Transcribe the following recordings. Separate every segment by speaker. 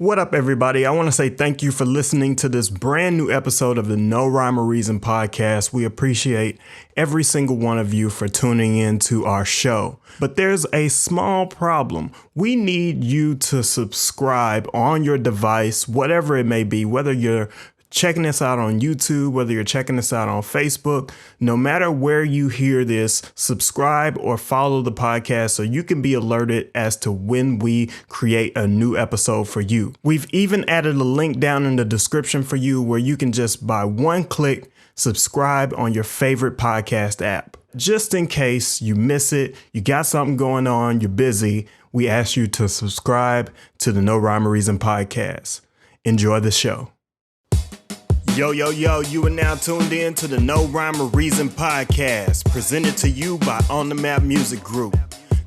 Speaker 1: What up, everybody? I want to say thank you for listening to this brand new episode of the No Rhyme or Reason podcast. We appreciate every single one of you for tuning in to our show. But there's a small problem. We need you to subscribe on your device, whatever it may be, whether you're checking us out on YouTube, whether you're checking us out on Facebook, no matter where you hear this, subscribe or follow the podcast so you can be alerted as to when we create a new episode for you. We've even added a link down in the description for you where you can just by one click subscribe on your favorite podcast app. Just in case you miss it, you got something going on, you're busy, we ask you to subscribe to the No Rhyme or Reason podcast. Enjoy the show. Yo, you are now tuned in to the No Rhyme or Reason podcast, presented to you by On The Map Music Group,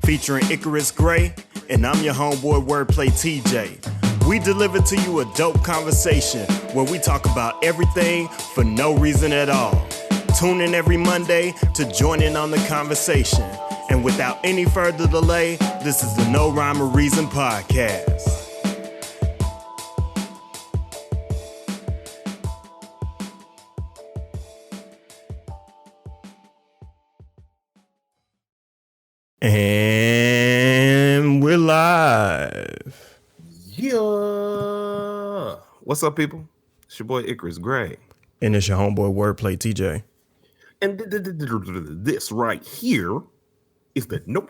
Speaker 1: featuring Icarus Gray, and I'm your homeboy WordPlay T.JAY. We deliver to you a dope conversation where we talk about everything for no reason at all. Tune in every Monday to join in on the conversation. And without any further delay, this is the No Rhyme or Reason podcast. And we're live.
Speaker 2: Yeah. What's up, people? It's your boy Icarus Gray.
Speaker 1: And it's your homeboy Wordplay T.J.
Speaker 2: And this right here is the No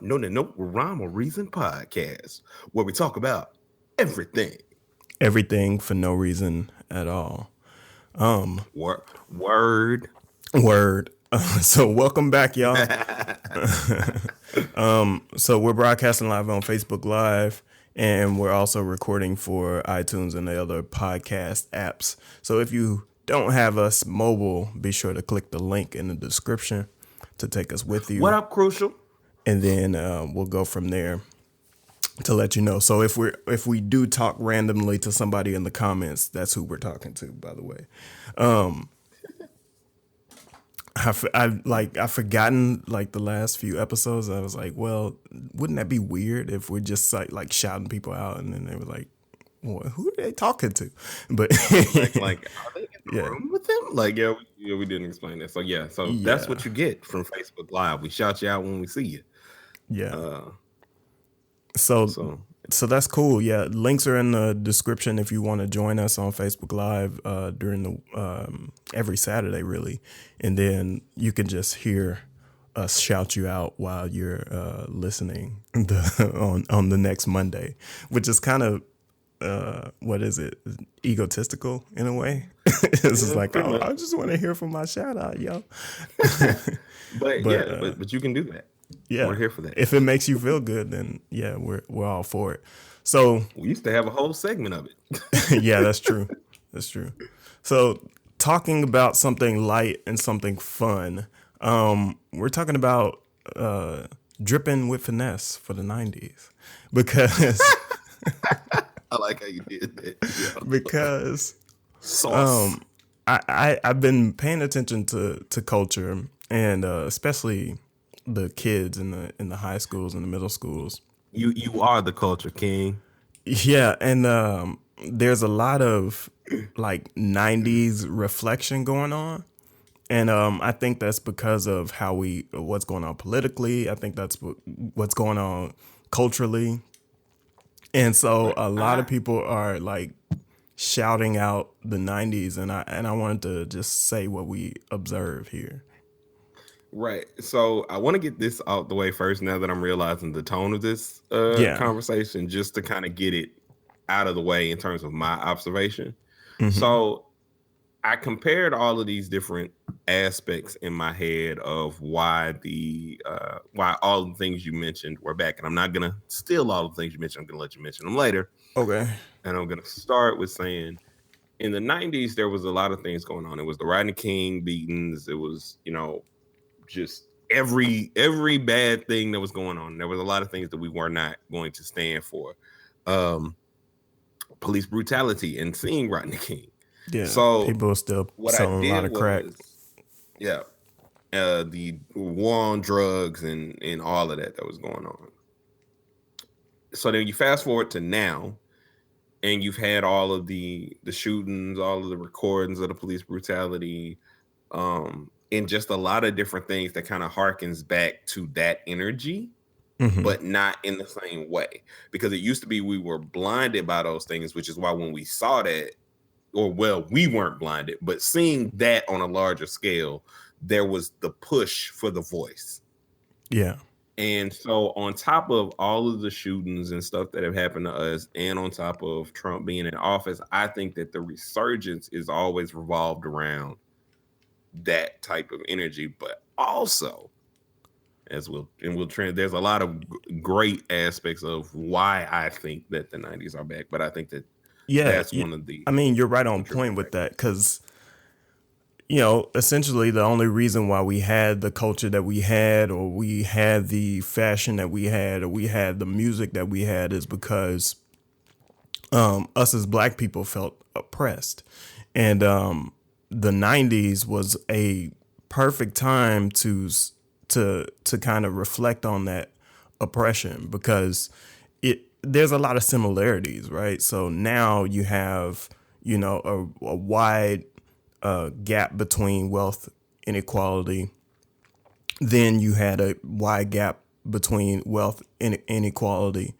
Speaker 2: Rhyme or Reason podcast, where we talk about everything.
Speaker 1: Everything for no reason at all.
Speaker 2: Word.
Speaker 1: So welcome back, y'all. So we're broadcasting live on Facebook Live, and we're also recording for iTunes and the other podcast apps. So if you don't have us mobile, be sure to click the link in the description to take us with you.
Speaker 2: What up, Crucial?
Speaker 1: And then we'll go from there to let you know. So if we do talk randomly to somebody in the comments, that's who we're talking to, by the way. I've forgotten like the last few episodes. I was like, well, wouldn't that be weird if we're just like shouting people out, and then they were like, well, who are they talking to? But
Speaker 2: like are they in the room with them? Like, we didn't explain that. So that's what you get from Facebook Live. We shout you out when we see you.
Speaker 1: Yeah. So that's cool. Yeah, links are in the description if you want to join us on Facebook Live during the every Saturday, really, and then you can just hear us shout you out while you're listening on the next Monday, which is kind of what is it? Egotistical in a way. It's just like, oh, I just want to hear from my shout out, yo.
Speaker 2: but you can do that.
Speaker 1: Yeah,
Speaker 2: we're here for that.
Speaker 1: If it makes you feel good, then yeah, we're all for it. So
Speaker 2: we used to have a whole segment of it.
Speaker 1: Yeah, that's true. That's true. So talking about something light and something fun, we're talking about Drippin with Finesse for the 90's because
Speaker 2: I like how you did that. Yeah.
Speaker 1: Because
Speaker 2: sauce.
Speaker 1: I've been paying attention to culture, and especially the kids in the high schools and the middle schools.
Speaker 2: You are the culture king.
Speaker 1: Yeah, and there's a lot of like 90's reflection going on. And I think that's because of what's going on politically. I think that's what's going on culturally. And so a lot of people are like shouting out the 90's, and I wanted to just say what we observe here.
Speaker 2: Right. So I want to get this out the way first, now that I'm realizing the tone of this conversation, just to kind of get it out of the way in terms of my observation. Mm-hmm. So I compared all of these different aspects in my head of why all the things you mentioned were back. And I'm not going to steal all the things you mentioned. I'm going to let you mention them later.
Speaker 1: Okay.
Speaker 2: And I'm going to start with saying in the 90's, there was a lot of things going on. It was the Rodney King beatings. It was, just every bad thing that was going on. There was a lot of things that we were not going to stand for. Police brutality and seeing Rodney King.
Speaker 1: Yeah. So people are still selling a lot of crack.
Speaker 2: The war on drugs and all of that was going on. So then you fast forward to now, and you've had all of the shootings, all of the recordings of the police brutality, and just a lot of different things that kind of harkens back to that energy, but not in the same way. Because it used to be we were blinded by those things, which is why when we saw that, or well, we weren't blinded, but seeing that on a larger scale, there was the push for the voice.
Speaker 1: Yeah.
Speaker 2: And so on top of all of the shootings and stuff that have happened to us, and on top of Trump being in office, I think that the resurgence is always revolved around that type of energy. But also, there's a lot of great aspects of why I think that the 90s are back. But I think that that's one of the...
Speaker 1: I mean, you're right on point with that, because essentially the only reason why we had the culture that we had, or we had the fashion that we had, or we had the music that we had, is because us as Black people felt oppressed. And the 90s was a perfect time to kind of reflect on that oppression, because there's a lot of similarities, right? So now you have, a wide gap between wealth inequality. Then you had a wide gap between wealth inequality.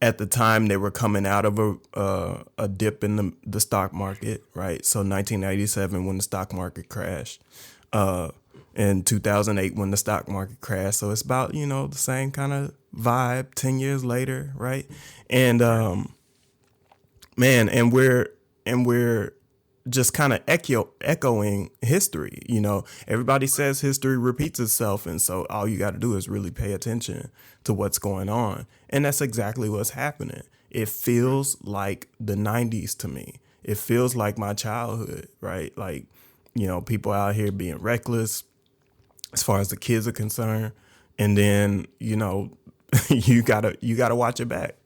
Speaker 1: At the time, they were coming out of a dip in the stock market, right? So 1997, when the stock market crashed, in 2008, when the stock market crashed. So it's about, the same kind of vibe 10 years later, right? And man, and we're just kind of echoing history. Everybody says history repeats itself, and so all you got to do is really pay attention to what's going on, and that's exactly what's happening. It feels like the 90s to me. It feels like my childhood, right? Like, people out here being reckless as far as the kids are concerned, and then you gotta watch it back,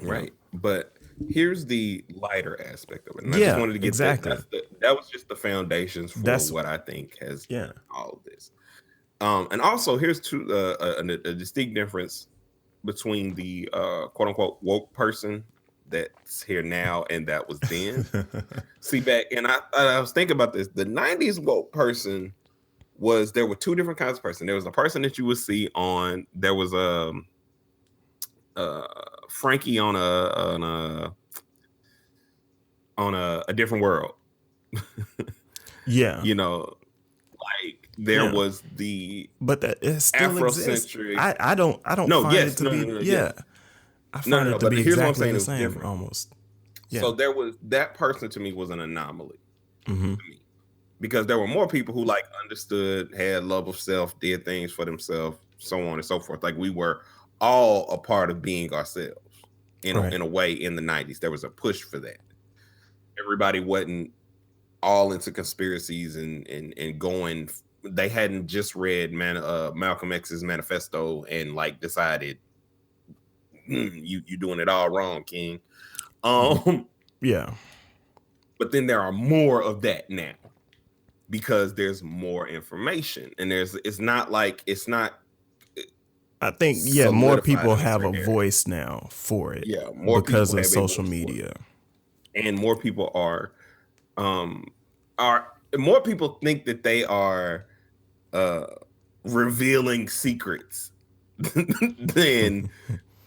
Speaker 2: right? But here's the lighter aspect of it. And I just wanted to get
Speaker 1: exactly.
Speaker 2: That was just the foundations for what I think has all of this. And also here's a distinct difference between the quote unquote woke person that's here now and that was then. See, back, and I was thinking about this. The 90s woke person there were two different kinds of person. There was a person that you would see there was Frankie on a different world.
Speaker 1: Yeah.
Speaker 2: Like there was the...
Speaker 1: But that it still Afrocentric. I don't find it to be... I find it to be exactly the same, almost. Yeah.
Speaker 2: So there was... That person to me was an anomaly. To me. Because there were more people who understood, had love of self, did things for themselves, so on and so forth. Like we were all a part of being ourselves in a way in the 90s. There was a push for that. Everybody wasn't all into conspiracies and going. They hadn't just read Malcolm X's manifesto and decided you doing it all wrong, King.
Speaker 1: Yeah.
Speaker 2: But then there are more of that now because there's more information, and it's not.
Speaker 1: I think more people have a voice now for it.
Speaker 2: Yeah, more
Speaker 1: because of social media,
Speaker 2: and more people are more people think that they are revealing secrets than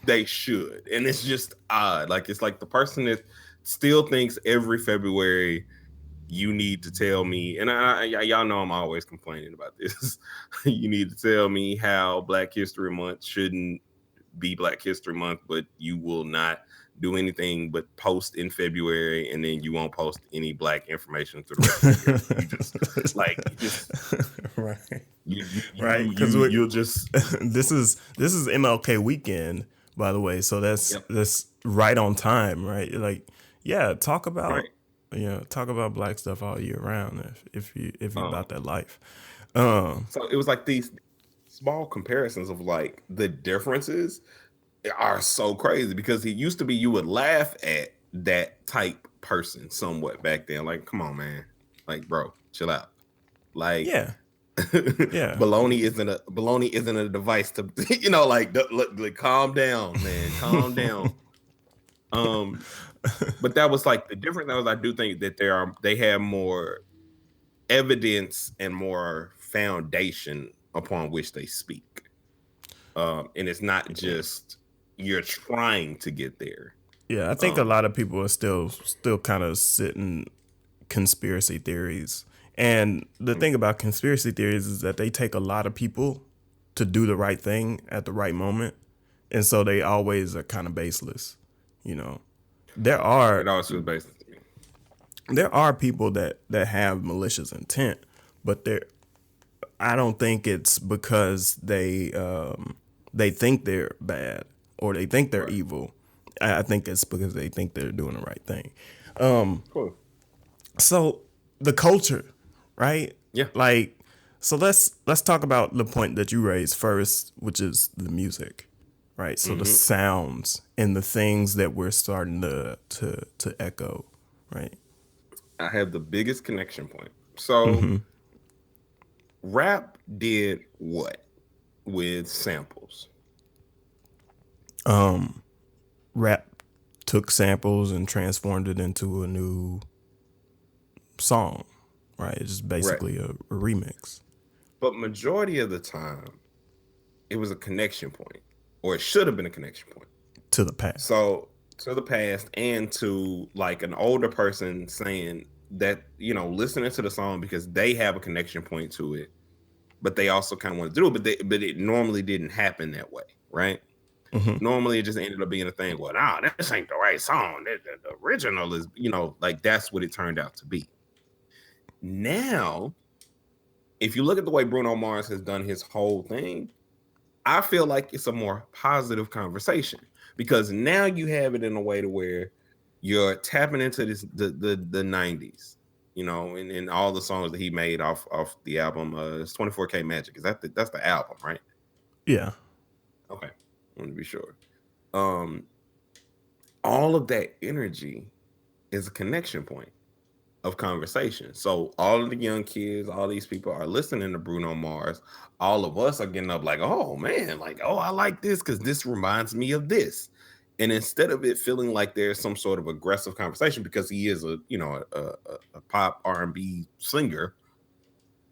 Speaker 2: they should, and it's just odd. It's like the person that still thinks every February you need to tell me, and y'all know I'm always complaining about this. You need to tell me how Black History Month shouldn't be Black History Month, but you will not do anything but post in February, and then you won't post any Black information through the rest of the year.
Speaker 1: Right. Because you'll just this is MLK weekend, by the way, so that's right on time, right? Talk about talk about Black stuff all year round if you're about that life.
Speaker 2: So it was these small comparisons of the differences are so crazy, because it used to be you would laugh at that type person somewhat back then. Come on, man. Bro, chill out. Baloney isn't a device to calm down, man. Calm down. But that was like the difference. I do think that they have more evidence and more foundation upon which they speak. And it's not just you're trying to get there.
Speaker 1: Yeah, I think a lot of people are still kind of sitting conspiracy theories. And the thing about conspiracy theories is that they take a lot of people to do the right thing at the right moment. And so they always are kind of baseless, you know. There are
Speaker 2: It also baseless.
Speaker 1: There are people that have malicious intent, but I don't think it's because they think they're bad or they think they're evil. I think it's because they think they're doing the right thing.
Speaker 2: Cool.
Speaker 1: So the culture, right?
Speaker 2: Yeah.
Speaker 1: Like, so let's talk about the point that you raised first, which is the music, right? So the sounds and the things that we're starting to echo, right?
Speaker 2: I have the biggest connection point. So rap did what with samples?
Speaker 1: Rap took samples and transformed it into a new song, right? It's just basically a remix.
Speaker 2: But majority of the time, it was a connection point, or it should have been a connection point
Speaker 1: to the past.
Speaker 2: So to the past and to like an older person saying that, you know, listening to the song because they have a connection point to it, but they also kind of want to do it, but it normally didn't happen that way, right? Normally it just ended up being a thing. Well, nah, this ain't the right song. The original is, you know, like that's what it turned out to be. Now, if you look at the way Bruno Mars has done his whole thing, I feel like it's a more positive conversation because now you have it in a way to where you're tapping into this the 90s, you know, and all the songs that he made off the album. It's 24K Magic. Is that's the album, right?
Speaker 1: Yeah.
Speaker 2: Okay. I want to be sure. All of that energy is a connection point of conversation. So all of the young kids, all these people are listening to Bruno Mars. All of us are getting up like, oh man, like, oh, I like this because this reminds me of this. And instead of it feeling like there's some sort of aggressive conversation because he is a pop R&B singer,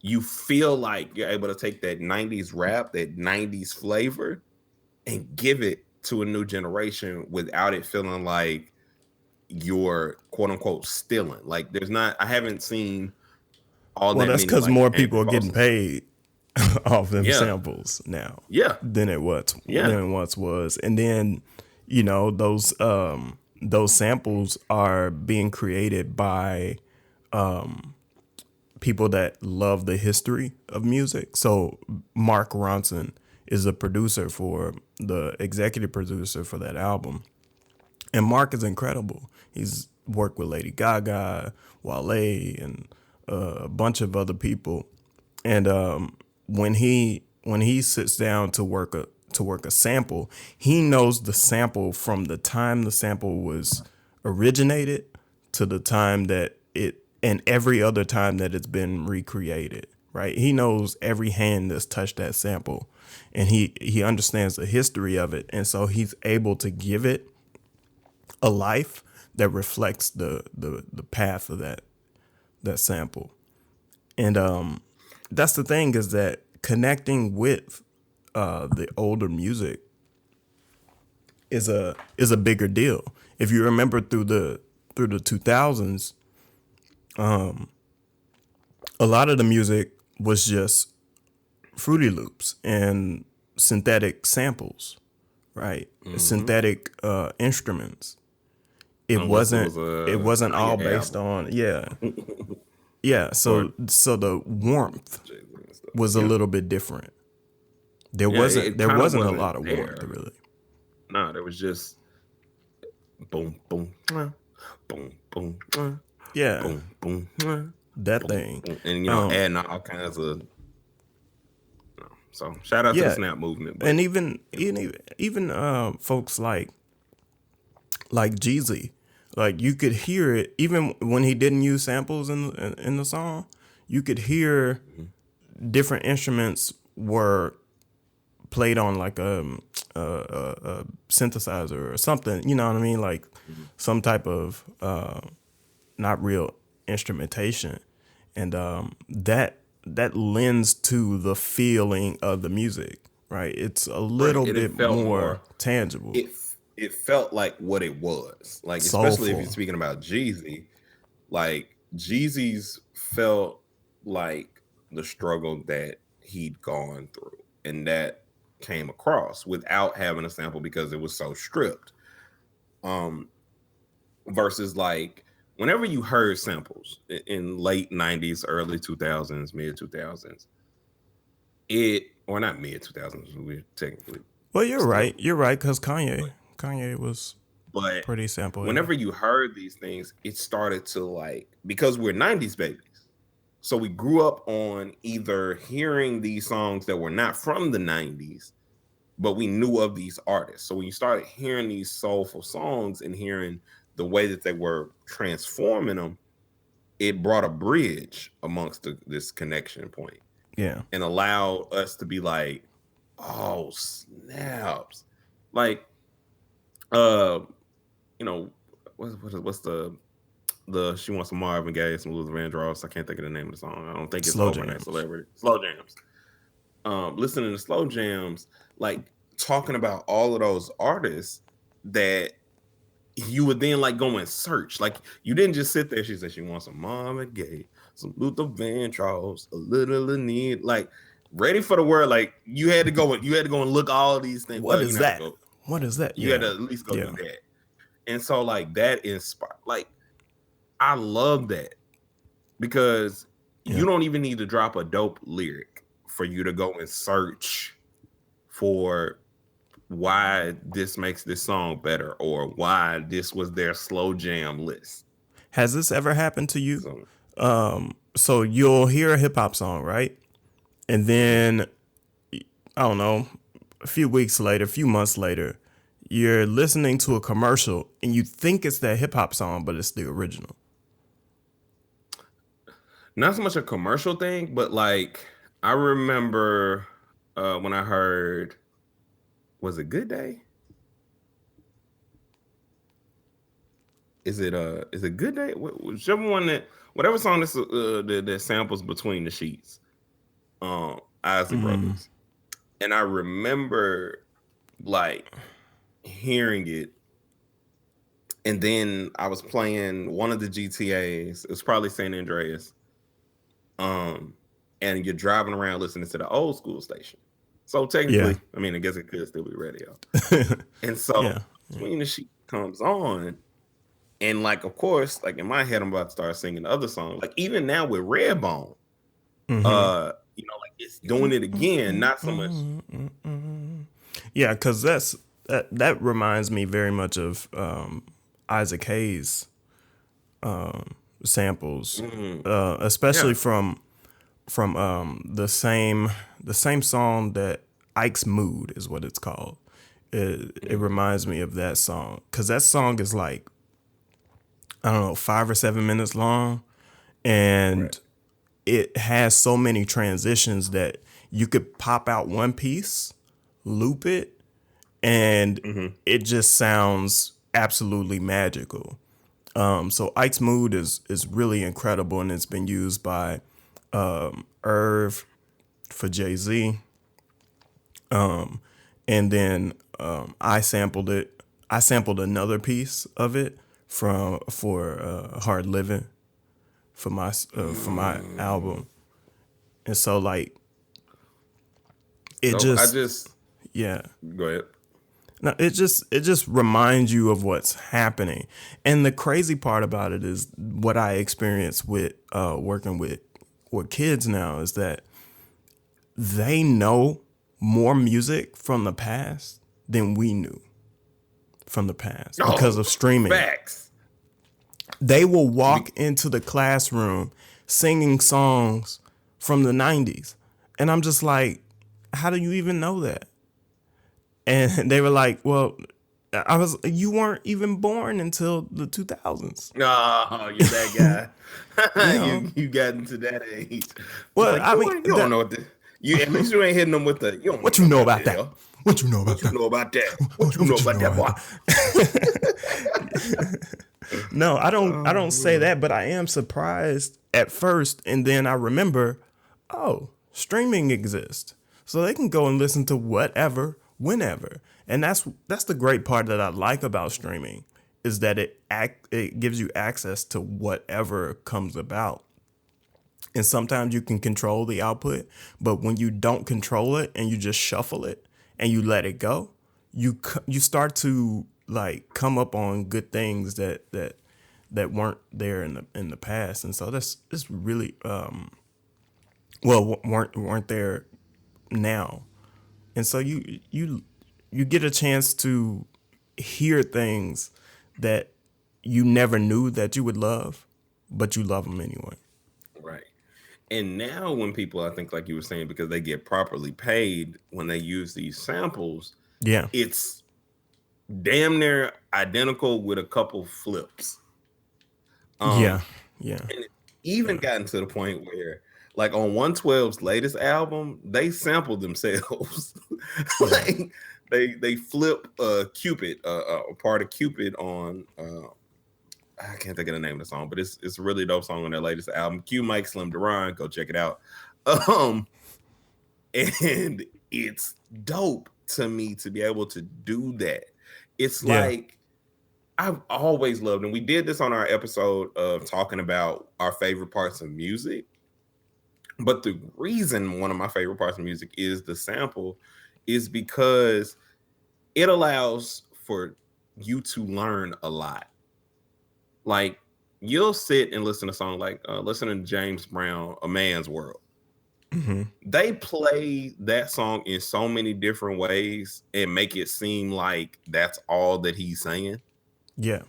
Speaker 2: you feel like you're able to take that 90s rap, that 90s flavor, and give it to a new generation without it feeling like you're quote unquote stealing. Like I haven't seen all that.
Speaker 1: Well, that's because
Speaker 2: like,
Speaker 1: more people are getting paid off them samples now.
Speaker 2: Yeah.
Speaker 1: Than it once was. And then, you know, those samples are being created by people that love the history of music. So Mark Ronson is the executive producer for that album. And Mark is incredible. He's worked with Lady Gaga, Wale, and a bunch of other people. And when he sits down to work a sample, he knows the sample from the time the sample was originated to the time that and every other time that it's been recreated. Right? He knows every hand that's touched that sample, and he understands the history of it, and so he's able to give it a life that reflects the path of that sample. And that's the thing, is that connecting with the older music is a bigger deal. If you remember through the 2000s, a lot of the music was just Fruity Loops and synthetic samples, right? Synthetic instruments. It wasn't all based on So the warmth was a little bit different. There wasn't a lot of warmth really.
Speaker 2: No, there was just boom boom boom boom boom boom
Speaker 1: that thing,
Speaker 2: and you know, adding all kinds of. So shout out to the Snap movement,
Speaker 1: and even folks like Jeezy. Like, you could hear it even when he didn't use samples in the song. You could hear different instruments were played on like a synthesizer or something, you know what I mean? Like some type of not real instrumentation. And that lends to the feeling of the music, right? It's a little bit more tangible.
Speaker 2: It felt like what it was. Like,
Speaker 1: soulful.
Speaker 2: Especially if you're speaking about Jeezy, like Jeezy's felt like the struggle that he'd gone through, and that came across without having a sample because it was so stripped. Versus like whenever you heard samples in late 90s, early 2000s, mid 2000s, or not mid 2000s, we're technically.
Speaker 1: Well, you're right, because Kanye was pretty sample.
Speaker 2: Whenever you heard these things, it started to like, because we're 90s babies, so we grew up on either hearing these songs that were not from the 90s, but we knew of these artists. So when you started hearing these soulful songs and hearing the way that they were transforming them, it brought a bridge amongst this connection point.
Speaker 1: Yeah.
Speaker 2: And allowed us to be like, oh, snaps. Like, you know, what's the She Wants Some Marvin Gaye, some Luther Vandross. I can't think of the name of the song. I don't think it's
Speaker 1: Slow
Speaker 2: Overnight
Speaker 1: Jams.
Speaker 2: Celebrity. Slow Jams. Listening to Slow Jams, like talking about all of those artists that you would then like go and search. Like, you didn't just sit there. She said she wants some Marvin Gaye, some Luther Vandross, a little need, like ready for the world. Like you had to go and look all these things.
Speaker 1: What is that? What is that?
Speaker 2: You had to at least go do that. And so like that inspired, like I love that, because you don't even need to drop a dope lyric for you to go and search for why this makes this song better, or why this was their slow jam list.
Speaker 1: Has this ever happened to you? So you'll hear a hip hop song, right? And then, I don't know, a few weeks later, a few months later, you're listening to a commercial and you think it's that hip hop song, but it's the original.
Speaker 2: Not so much a commercial thing, but like I remember when I heard, was it Good Day? Is it Good Day? Whichever one whatever song that samples Between the Sheets, Isley Brothers. And I remember like hearing it, and then I was playing one of the GTAs. It was probably San Andreas. And you're driving around listening to the old school station. So technically, I mean, I guess it could still be radio. And so Between the Sheets comes on, and like, of course, like in my head, I'm about to start singing the other song. Like even now with Redbone, you know, like it's doing it again, not so much.
Speaker 1: Yeah, because that reminds me very much of Isaac Hayes samples, especially from the same song that Ike's Mood is what it's called. It reminds me of that song, because that song is like, I don't know, 5 or 7 minutes long, and it has so many transitions that you could pop out one piece, loop it, and it just sounds absolutely magical. So Ike's Mood is really incredible, and it's been used by Irv for Jay-Z. And then I sampled it. I sampled another piece of it for Hard Living for my album. And so like go ahead. No, it just reminds you of what's happening. And the crazy part about it is what I experience with working with kids now is that they know more music from the past than we knew from the past because of streaming.
Speaker 2: Facts.
Speaker 1: They will walk into the classroom singing songs from the 90s. And I'm just like, how do you even know that? And they were like, well, you weren't even born until the 2000s.
Speaker 2: Oh, you're that guy. You got into that age.
Speaker 1: Well,
Speaker 2: like,
Speaker 1: I mean,
Speaker 2: you don't know what at least you ain't hitting them with the,
Speaker 1: what you know about that? What you know about that?
Speaker 2: What you know about that? What you know about that, boy?
Speaker 1: No, I don't say that, but I am surprised at first, and then I remember, oh, streaming exists. So they can go and listen to whatever, whenever. And that's the great part that I like about streaming, is that it gives you access to whatever comes about. And sometimes you can control the output, but when you don't control it and you just shuffle it and you let it go, you start to like come up on good things that weren't there in the past. And so it's really weren't there now. And so you get a chance to hear things that you never knew that you would love, but you love them anyway.
Speaker 2: Right. And now when people, I think like you were saying, because they get properly paid when they use these samples,
Speaker 1: yeah,
Speaker 2: it's damn near identical with a couple flips.
Speaker 1: Yeah.
Speaker 2: And it even gotten to the point where, like on 112's latest album, they sampled themselves. Like they flip Cupid, a part of Cupid on I can't think of the name of the song, but it's a really dope song on their latest album. Q Mike Slim Duran, go check it out. And it's dope to me to be able to do that. It's like I've always loved, and we did this on our episode of talking about our favorite parts of music. But the reason one of my favorite parts of music is the sample is because it allows for you to learn a lot. Like you'll sit and listen to a song like listen to James Brown, A Man's World.
Speaker 1: Mm-hmm.
Speaker 2: They play that song in so many different ways and make it seem like that's all that he's saying.
Speaker 1: Yeah.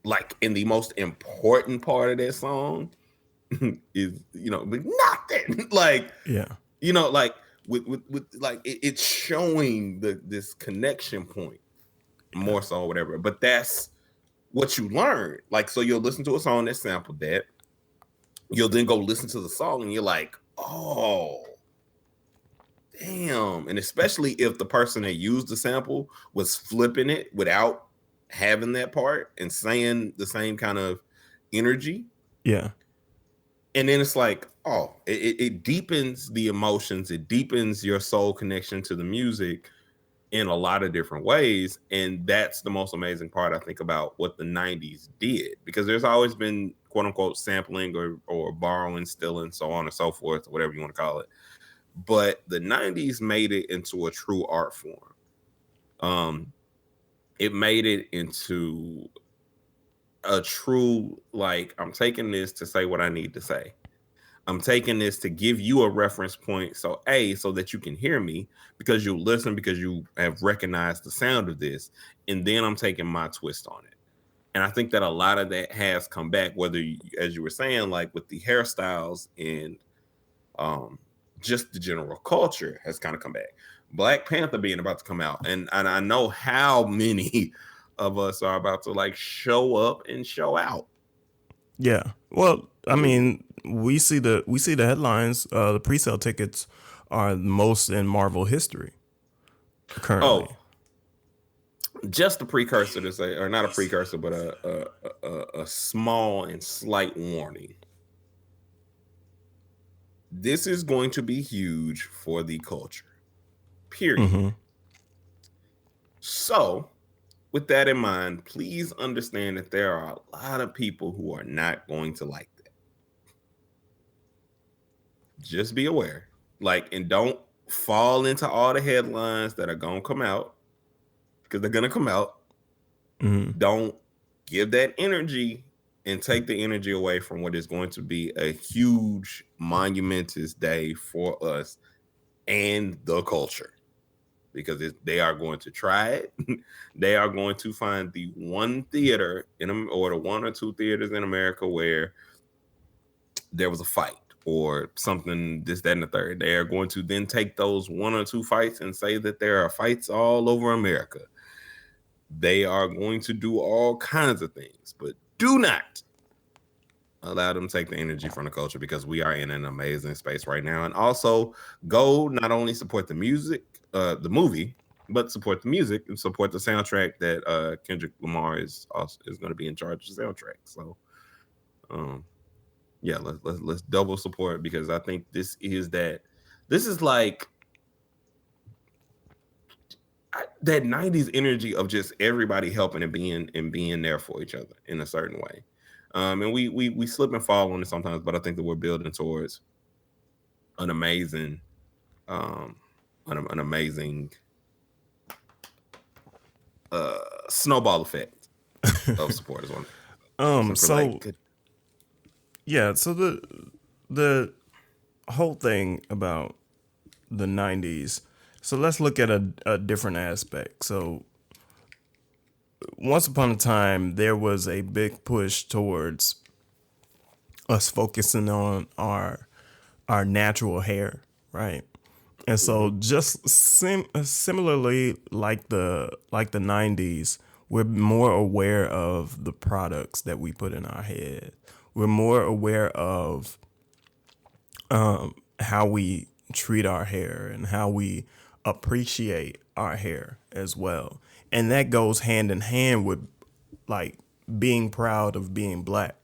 Speaker 2: Like in the most important part of that song is, nothing. Like, like with like it's showing this connection point more so, whatever. But that's what you learn. Like, so you'll listen to a song that sampled that. You'll then go listen to the song and you're like, oh, damn. And especially if the person that used the sample was flipping it without having that part and saying the same kind of energy.
Speaker 1: Yeah.
Speaker 2: And then it's like, oh, it deepens the emotions. It deepens your soul connection to the music in a lot of different ways. And that's the most amazing part, I think, about what the 90s did, because there's always been quote unquote sampling or borrowing, stealing, so on and so forth, whatever you want to call it. But the 90s made it into a true art form. It made it into a true, like, I'm taking this to say what I need to say. I'm taking this to give you a reference point. So that you can hear me, because you listen, because you have recognized the sound of this. And then I'm taking my twist on it. And I think that a lot of that has come back, whether as you were saying, like with the hairstyles and just the general culture has kind of come back. Black Panther being about to come out. And I know how many of us are about to like show up and show out.
Speaker 1: Yeah. Well, I mean, we see the headlines. The pre-sale tickets are the most in Marvel history currently.
Speaker 2: Oh, just a precursor to say, or not a precursor, but a small and slight warning. This is going to be huge for the culture. Period.
Speaker 1: Mm-hmm.
Speaker 2: So, with that in mind, please understand that there are a lot of people who are not going to like that. Just be aware. Like, and don't fall into all the headlines that are going to come out, because they're going to come out.
Speaker 1: Mm-hmm.
Speaker 2: Don't give that energy and take the energy away from what is going to be a huge, monumentous day for us and the culture. Because they are going to try it. They are going to find the one theater or the one or two theaters in America where there was a fight or something, this, that, and the third. They are going to then take those one or two fights and say that there are fights all over America. They are going to do all kinds of things, but do not allow them to take the energy from the culture, because we are in an amazing space right now. And also go not only support the music, the movie, but support the music and support the soundtrack that Kendrick Lamar is going to be in charge of the soundtrack. So, yeah, let's double support, because I think this is like that 90s energy of just everybody helping and being there for each other in a certain way. And we slip and fall on it sometimes, but I think that we're building towards an amazing an amazing snowball effect of support is one.
Speaker 1: Yeah, so the whole thing about the 90s. So let's look at a different aspect. So once upon a time, there was a big push towards us focusing on our natural hair, right? And so just similarly, like the 90s, we're more aware of the products that we put in our head. We're more aware of how we treat our hair and how we appreciate our hair as well. And that goes hand in hand with like being proud of being black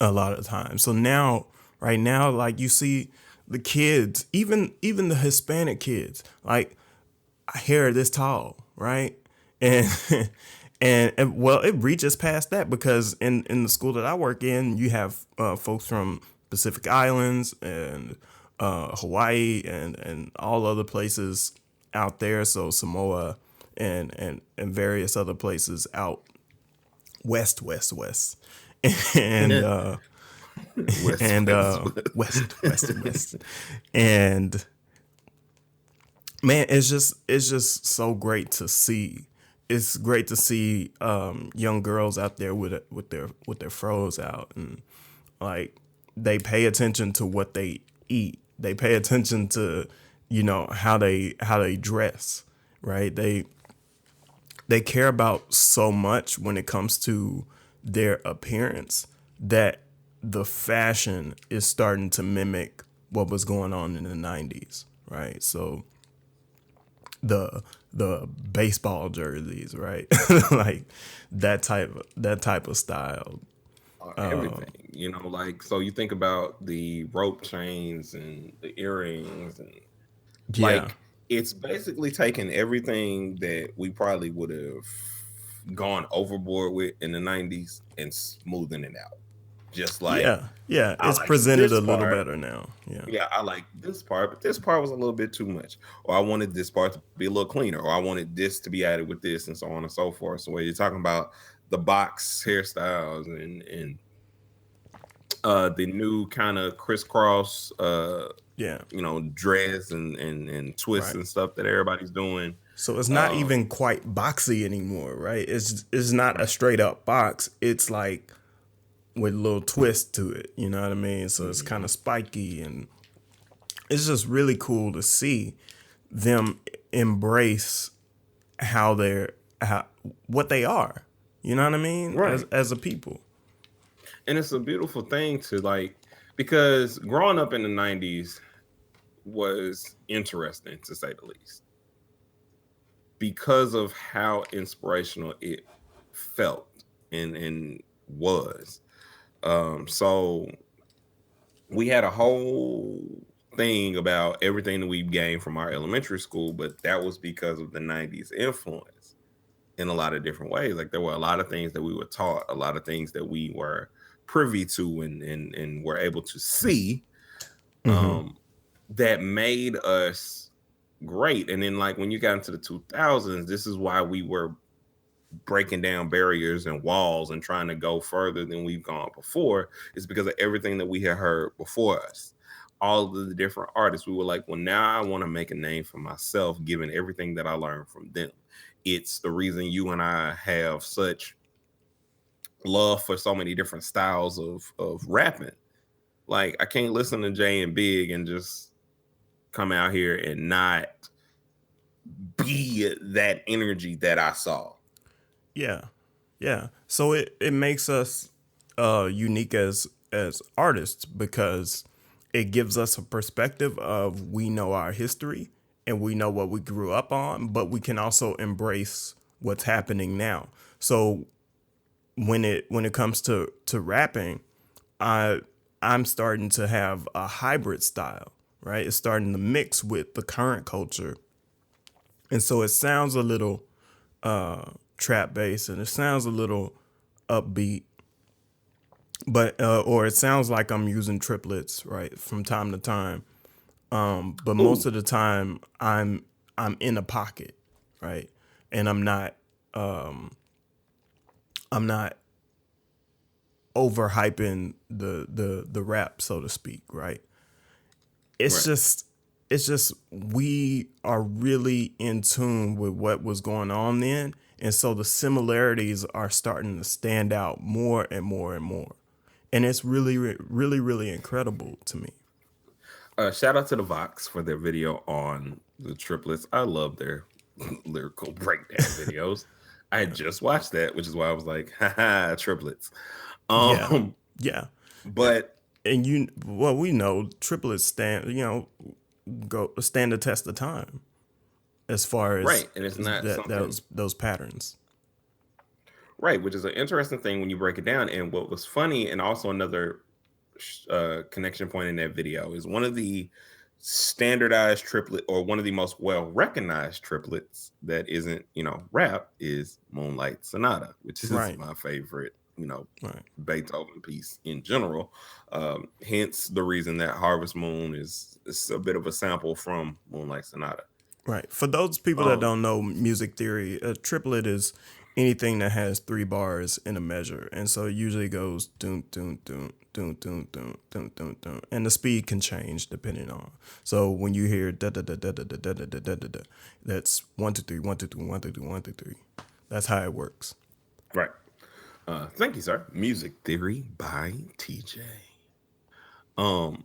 Speaker 1: a lot of times. So now, right now, like you see the kids, even the Hispanic kids, like hair this tall, right? And and well, it reaches past that, because in the school that I work in, you have folks from Pacific Islands and Hawaii and all other places out there. So Samoa and various other places out west, and west, and man, it's just so great to see. It's great to see young girls out there with their fros out, and like they pay attention to what they eat. They pay attention to how they dress, right? They care about so much when it comes to their appearance that the fashion is starting to mimic what was going on in the 90s, right? So the baseball jerseys, right? Like that type of style.
Speaker 2: Everything, like, so you think about the rope chains and the earrings, and
Speaker 1: Yeah.
Speaker 2: like it's basically taking everything that we probably would have gone overboard with in the 90s and smoothing it out. Just like,
Speaker 1: Yeah,
Speaker 2: I
Speaker 1: it's
Speaker 2: like
Speaker 1: presented
Speaker 2: this
Speaker 1: a little
Speaker 2: part.
Speaker 1: better now.
Speaker 2: Yeah, I like this part, but this part was a little bit too much. Or I wanted this part to be a little cleaner, or I wanted this to be added with this, and so on and so forth. So when you're talking about the box hairstyles and the new kind of crisscross dreads and twists
Speaker 1: Right.
Speaker 2: and stuff that everybody's doing.
Speaker 1: So it's not even quite boxy anymore, right? It's not a straight up box. It's like with a little twist to it. You know what I mean? So it's kind of spiky, and it's just really cool to see them embrace what they are. You know what I mean?
Speaker 2: Right.
Speaker 1: As a people.
Speaker 2: And it's a beautiful thing to like, because growing up in the 90s was interesting, to say the least, because of how inspirational it felt and was. So we had a whole thing about everything that we gained from our elementary school, but that was because of the 90s influence in a lot of different ways. Like there were a lot of things that we were taught, a lot of things that we were privy to and were able to see that made us great. And then like when you got into the 2000s, this is why we were breaking down barriers and walls and trying to go further than we've gone before, is because of everything that we had heard before us. All of the different artists, we were like, well, now I want to make a name for myself, given everything that I learned from them. It's the reason you and I have such love for so many different styles of rapping. Like I can't listen to Jay and Big and just come out here and not be that energy that I saw.
Speaker 1: Yeah. So it makes us unique as artists, because it gives us a perspective of we know our history and we know what we grew up on, but we can also embrace what's happening now. So when it comes to rapping, I'm starting to have a hybrid style, right? It's starting to mix with the current culture. And so it sounds a little trap bass, and it sounds a little upbeat, but or it sounds like I'm using triplets, right, from time to time. But most of the time I'm in a pocket, right? And I'm not overhyping the rap, so to speak, right? It's
Speaker 2: Right.
Speaker 1: just we are really in tune with what was going on then, and so the similarities are starting to stand out more and more and more, and it's really really really incredible to me.
Speaker 2: Shout out to the Vox for their video on the triplets. I love their lyrical breakdown videos. I had just watched that, which is why I was like, haha, triplets.
Speaker 1: Yeah,
Speaker 2: Um,
Speaker 1: yeah.
Speaker 2: but
Speaker 1: And well, we know triplets stand the test of time as far
Speaker 2: right, and it's not
Speaker 1: that
Speaker 2: something
Speaker 1: those patterns.
Speaker 2: right, which is an interesting thing when you break it down. And what was funny, and also another connection point in that video, is one of the standardized triplet, or one of the most well recognized triplets that isn't rap, is Moonlight Sonata, which is
Speaker 1: Right,
Speaker 2: my favorite
Speaker 1: right,
Speaker 2: Beethoven piece in general. Hence the reason that Harvest Moon is a bit of a sample from Moonlight Sonata.
Speaker 1: right. For those people that
Speaker 2: um
Speaker 1: don't know music theory, a triplet is anything that has three bars in a measure, and so it usually goes doom doom doom doom doom doom doom doom doom, and the speed can change depending on. So when you hear da da da da da da da da da da da, that's 1 2 3 1 2 3 1 2 3 1 2 3. That's how it works.
Speaker 2: right. Thank you, sir. Music Theory by T.J. um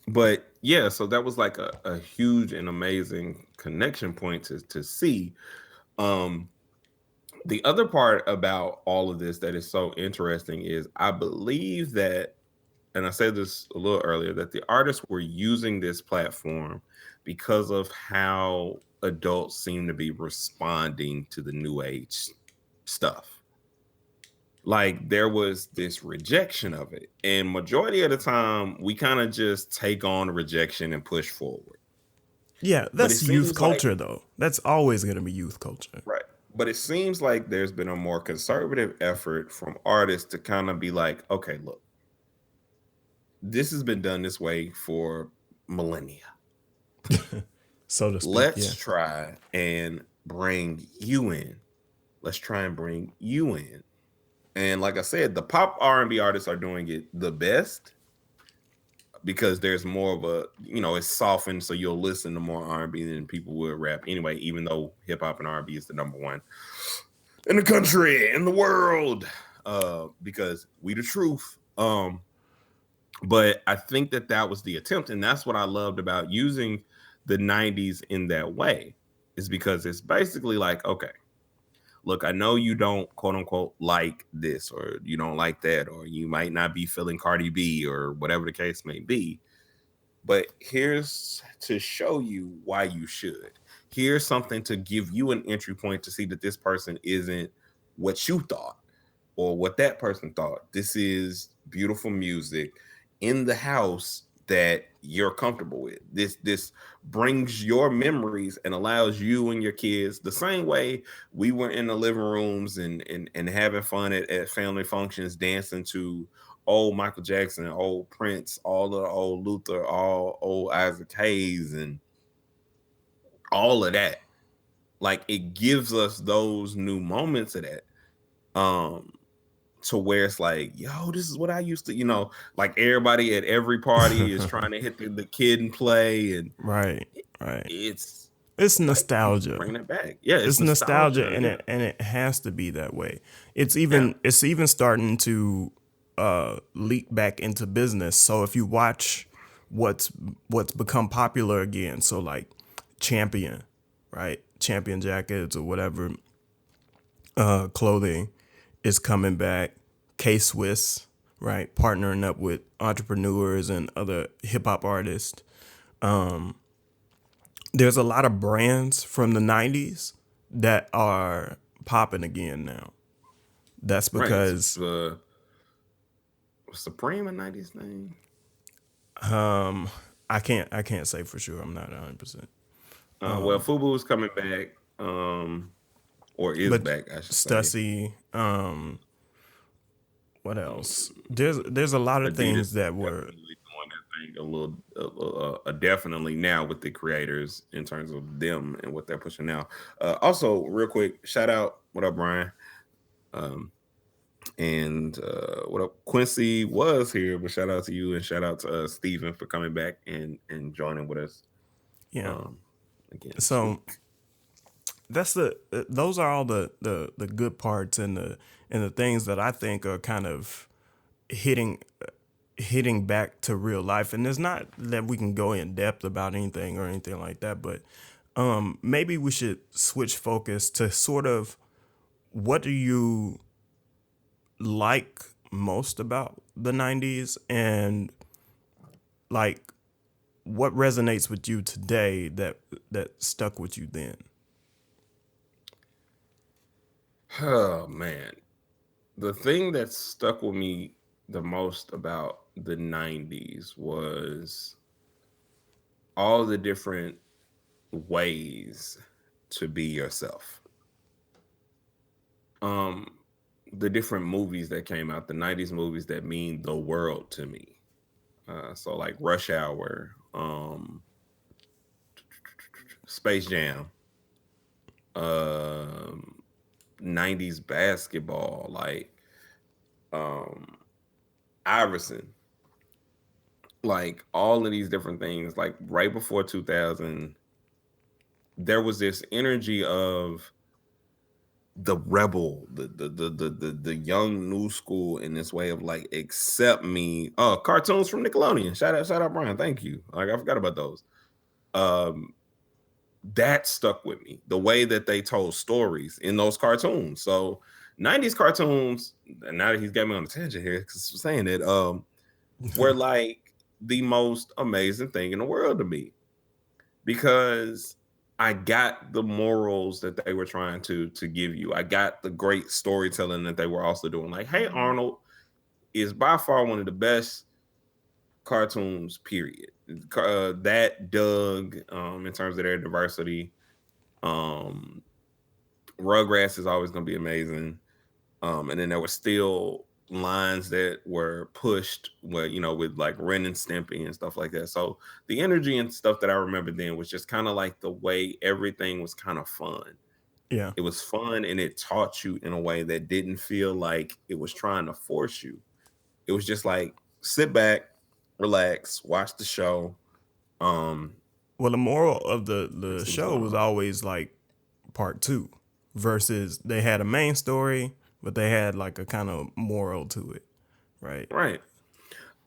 Speaker 2: but yeah, so that was like a huge and amazing connection point to see. um the other part about all of this that is so interesting is, I believe that, and I said this a little earlier, that the artists were using this platform because of how adults seem to be responding to the new age stuff. Like, there was this rejection of it, and majority of the time we kind of just take on rejection and push forward.
Speaker 1: Yeah,
Speaker 2: But it
Speaker 1: that's youth
Speaker 2: seems like,
Speaker 1: culture though. That's always going to be youth culture.
Speaker 2: right, but it seems like there's been a more conservative effort from artists to kind of be like, okay, look, this has been done this way for millennia.
Speaker 1: So to speak,
Speaker 2: Let's
Speaker 1: yeah.
Speaker 2: try and bring you in. Let's try and bring you in. And like I said, the pop R&B artists are doing it the best, because there's more of a, it's softened, so you'll listen to more R&B than people would rap anyway, even though hip hop and R&B is the number one in the country, in the world, because we the truth. But I think that was the attempt, and that's what I loved about using the 90s in that way, is because it's basically like, okay, look, I know you don't quote unquote like this, or you don't like that, or you might not be feeling Cardi B, or whatever the case may be, but here's to show you why you should. Here's something to give you an entry point to see that this person isn't what you thought or what that person thought. This is beautiful music in the house that you're comfortable with. This brings your memories and allows you and your kids, the same way we were in the living rooms and having fun at family functions, dancing to old Michael Jackson, old Prince, all the old Luther, all old Isaac Hayes, and all of that. Like, it gives us those new moments of that. To where it's like, yo, this is what I used to, like everybody at every party is trying to hit the kid and play, and
Speaker 1: Right, right.
Speaker 2: it's
Speaker 1: It's
Speaker 2: like you
Speaker 1: nostalgia.
Speaker 2: bringing it back. Yeah, it's
Speaker 1: It's nostalgia,
Speaker 2: nostalgia.
Speaker 1: and
Speaker 2: Yeah,
Speaker 1: it has to be that way. It's
Speaker 2: yeah,
Speaker 1: even starting to leak back into business. So if you watch what's become popular again, so like Champion, right? Champion jackets or whatever clothing is coming back. K Swiss, right? Partnering up with entrepreneurs and other hip hop artists. there's a lot of brands from the 90s that are popping again now. That's
Speaker 2: Right.
Speaker 1: because
Speaker 2: Supreme a 90s thing?
Speaker 1: I can't say for sure. I'm not 100%.
Speaker 2: Well, Fubu's coming back, or is
Speaker 1: But
Speaker 2: back, I should say.
Speaker 1: Stussy, what else? There's a lot of
Speaker 2: Adidas
Speaker 1: things that were
Speaker 2: definitely doing that thing a little, definitely now with the creators in terms of them and what they're pushing now. Also, real quick, shout out, what up, Brian? And what up, Quincy was here, but shout out to you and shout out to Steven for coming back and joining with us.
Speaker 1: yeah.
Speaker 2: Again this
Speaker 1: So
Speaker 2: week.
Speaker 1: that's those are all the good parts and the things that I think are kind of hitting back to real life. And it's not that we can go in depth about anything or anything like that, but maybe we should switch focus to sort of what do you like most about the 90s, and like what resonates with you today that stuck with you then.
Speaker 2: Oh man, the thing that stuck with me the most about the 90s was all the different ways to be yourself. The different movies that came out, the 90s movies that mean the world to me. So like Rush Hour, Space Jam, 90s basketball, like Iverson, like all of these different things. Like right before 2000, there was this energy of the rebel, the young new school in this way of like, accept me. Oh, cartoons from Nickelodeon. Shout out Brian. Thank you. Like I forgot about those. That stuck with me. The way that they told stories in those cartoons. So 90s cartoons, and now that he's got me on a tangent here because I'm saying it, were like the most amazing thing in the world to me, because I got the morals that they were trying to give you. I got the great storytelling that they were also doing. Like, Hey Arnold is by far one of the best cartoons, period. That Doug, in terms of their diversity. Rugrats is always going to be amazing. And then there were still lines that were pushed where, with like Ren and Stimpy and stuff like that. So the energy and stuff that I remember then was just kind of like the way everything was kind of fun.
Speaker 1: Yeah.
Speaker 2: It was fun and it taught you in a way that didn't feel like it was trying to force you. It was just like, sit back, relax, watch the show.
Speaker 1: Well, the moral of the show was always like part two, versus they had a main story, but they had like a kind of moral to it, right?
Speaker 2: Right.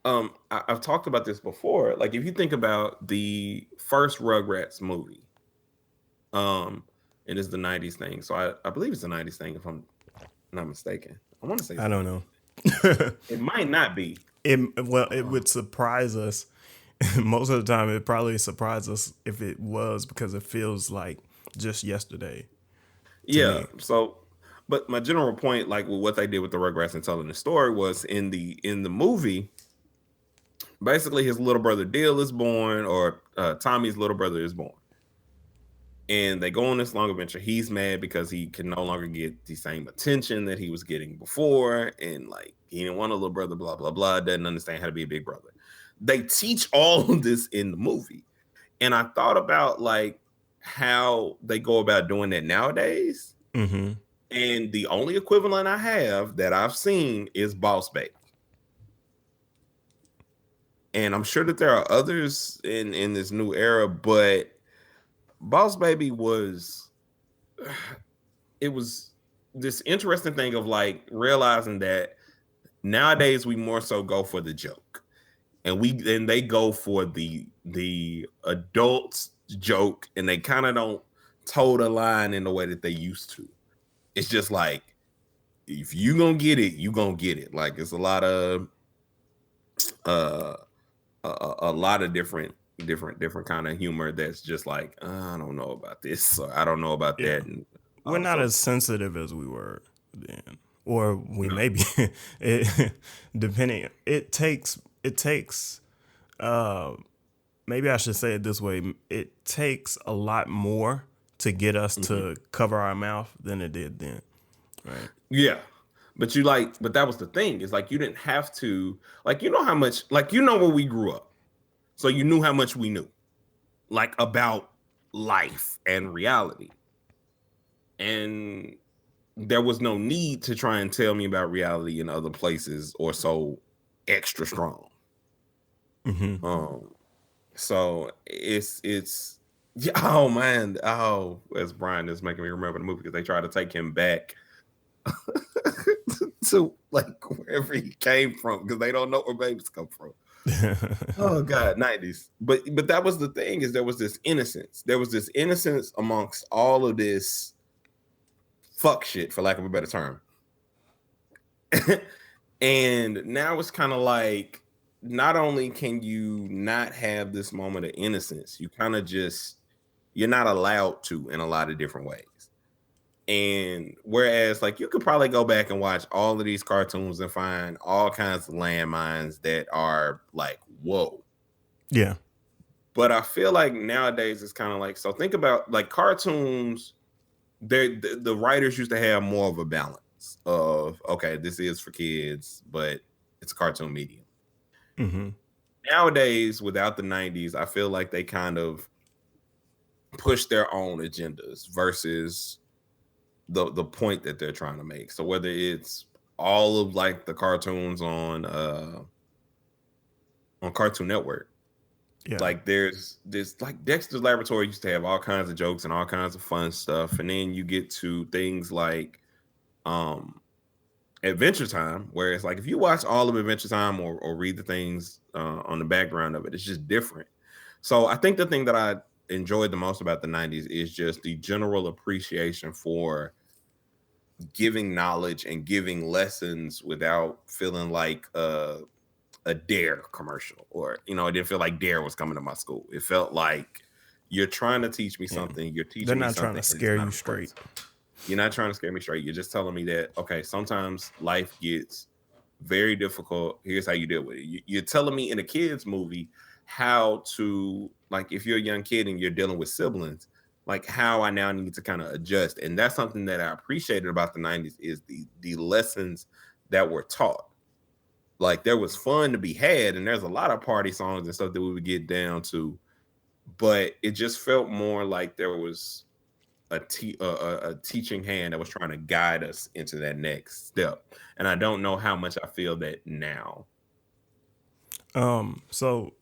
Speaker 2: I've talked about this before. Like, if you think about the first Rugrats movie, it is the 90s thing. So I believe it's the 90s thing, if I'm not mistaken. I want to say
Speaker 1: I don't know.
Speaker 2: it might not be.
Speaker 1: It would surprise us. Most of the time, it probably surprise us if it was, because it feels like just yesterday.
Speaker 2: Yeah.
Speaker 1: Me.
Speaker 2: So, but my general point, like with what they did with the Rugrats and telling the story, was in the movie. Basically, his little brother Dill is born, or Tommy's little brother is born, and they go on this long adventure. He's mad because he can no longer get the same attention that he was getting before, and like he didn't want a little brother. Blah blah blah. Doesn't understand how to be a big brother. They teach all of this in the movie, and I thought about like how they go about doing that nowadays.
Speaker 1: Mm-hmm.
Speaker 2: And the only equivalent I have that I've seen is Boss Baby. And I'm sure that there are others in this new era, but Boss Baby was, it was this interesting thing of like realizing that nowadays we more so go for the joke, and they go for the adults joke, and they kind of don't toe the line in the way that they used to. It's just like, if you gonna get it, you gonna get it. Like, it's a lot of a lot of different different kind of humor that's just like, I don't know about this, or I don't know about that. And
Speaker 1: we're not as sensitive as we were then, or we may be. Depending, it takes. Maybe I should say it this way: it takes a lot more to get us to cover our mouth than it did then, right?
Speaker 2: Yeah. But but that was the thing, is like, you didn't have to, like, how much, like, where we grew up. So you knew how much we knew, like, about life and reality. And there was no need to try and tell me about reality in other places or so extra strong. So it's yeah, oh man, as Brian is making me remember the movie, because they tried to take him back to like wherever he came from, because they don't know where babies come from. Oh God, 90s. But that was the thing, is there was this innocence. There was this innocence amongst all of this fuck shit, for lack of a better term. And now it's kind of like, not only can you not have this moment of innocence, you kind of just, you're not allowed to in a lot of different ways. And whereas, like, you could probably go back and watch all of these cartoons and find all kinds of landmines that are like, whoa.
Speaker 1: Yeah.
Speaker 2: But I feel like nowadays it's kind of like, so think about like cartoons, the writers used to have more of a balance of, okay, this is for kids, but it's a cartoon medium. Nowadays, without the 90s, I feel like they kind of push their own agendas versus the point that they're trying to make. So whether it's all of like the cartoons on Cartoon Network, like there's this, like Dexter's Laboratory used to have all kinds of jokes and all kinds of fun stuff, and then you get to things like Adventure Time, where it's like, if you watch all of Adventure Time or read the things on the background of it, it's just different. So I think the thing that I enjoyed the most about the 90s is just the general appreciation for giving knowledge and giving lessons without feeling like a Dare commercial, or it didn't feel like Dare was coming to my school. It felt like, you're trying to teach me something. You're teaching me something.
Speaker 1: They're not trying to scare you straight.
Speaker 2: You're not trying to scare me straight. You're just telling me that, okay, sometimes life gets very difficult. Here's how you deal with it. You're telling me in a kid's movie how to, like, if you're a young kid and you're dealing with siblings, like how I now need to kind of adjust. And that's something that I appreciated about the 90s, is the lessons that were taught. Like, there was fun to be had, and there's a lot of party songs and stuff that we would get down to, but it just felt more like there was a teaching hand that was trying to guide us into that next step. And I don't know how much I feel that now.
Speaker 1: So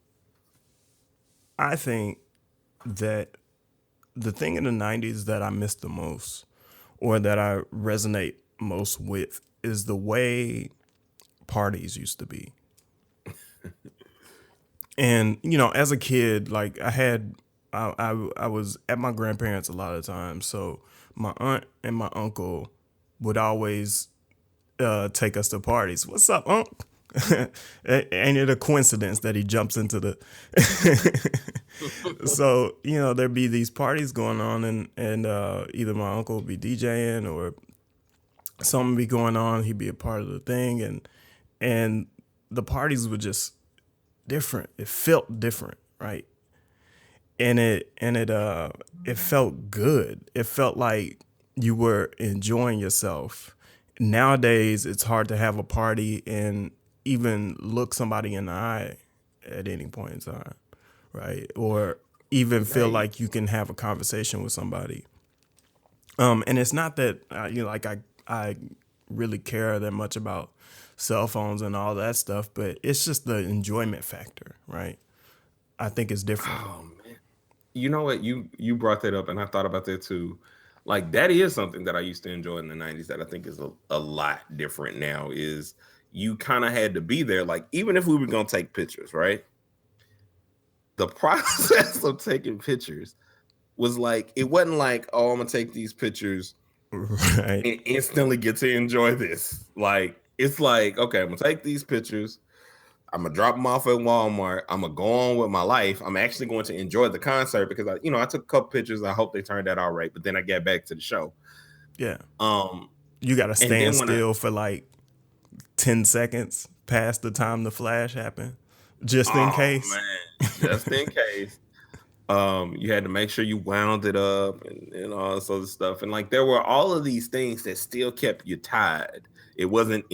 Speaker 1: I think that the thing in the 90s that I miss the most, or that I resonate most with, is the way parties used to be. And, as a kid, like, I was at my grandparents a lot of times. So my aunt and my uncle would always take us to parties. What's up, Unc? Ain't it a coincidence that he jumps into the So there'd be these parties going on, and either my uncle would be DJing or something be going on. He'd be a part of the thing, and the parties were just different. It felt different, right? And it felt good. It felt like you were enjoying yourself. Nowadays, it's hard to have a party and even look somebody in the eye at any point in time, right? Or even feel like you can have a conversation with somebody. And it's not that I really care that much about cell phones and all that stuff, but it's just the enjoyment factor, right? I think it's different.
Speaker 2: Oh man, you know what? You brought that up, and I thought about that too. Like, that is something that I used to enjoy in the 90s that I think is a lot different now, is you kind of had to be there. Like, even if we were going to take pictures, right? The process of taking pictures was like, it wasn't like, oh, I'm going to take these pictures
Speaker 1: right,
Speaker 2: and instantly get to enjoy this. Like, it's like, okay, I'm going to take these pictures. I'm gonna drop them off at Walmart. I'm gonna go on with my life. I'm actually going to enjoy the concert because I took a couple pictures. I hope they turned out all right. But then I get back to the show.
Speaker 1: Yeah. You gotta stand still for like 10 seconds past the time the flash happened, just in case.
Speaker 2: Man, just in case. You had to make sure you wound it up and all this other stuff. And like there were all of these things that still kept you tied. It wasn't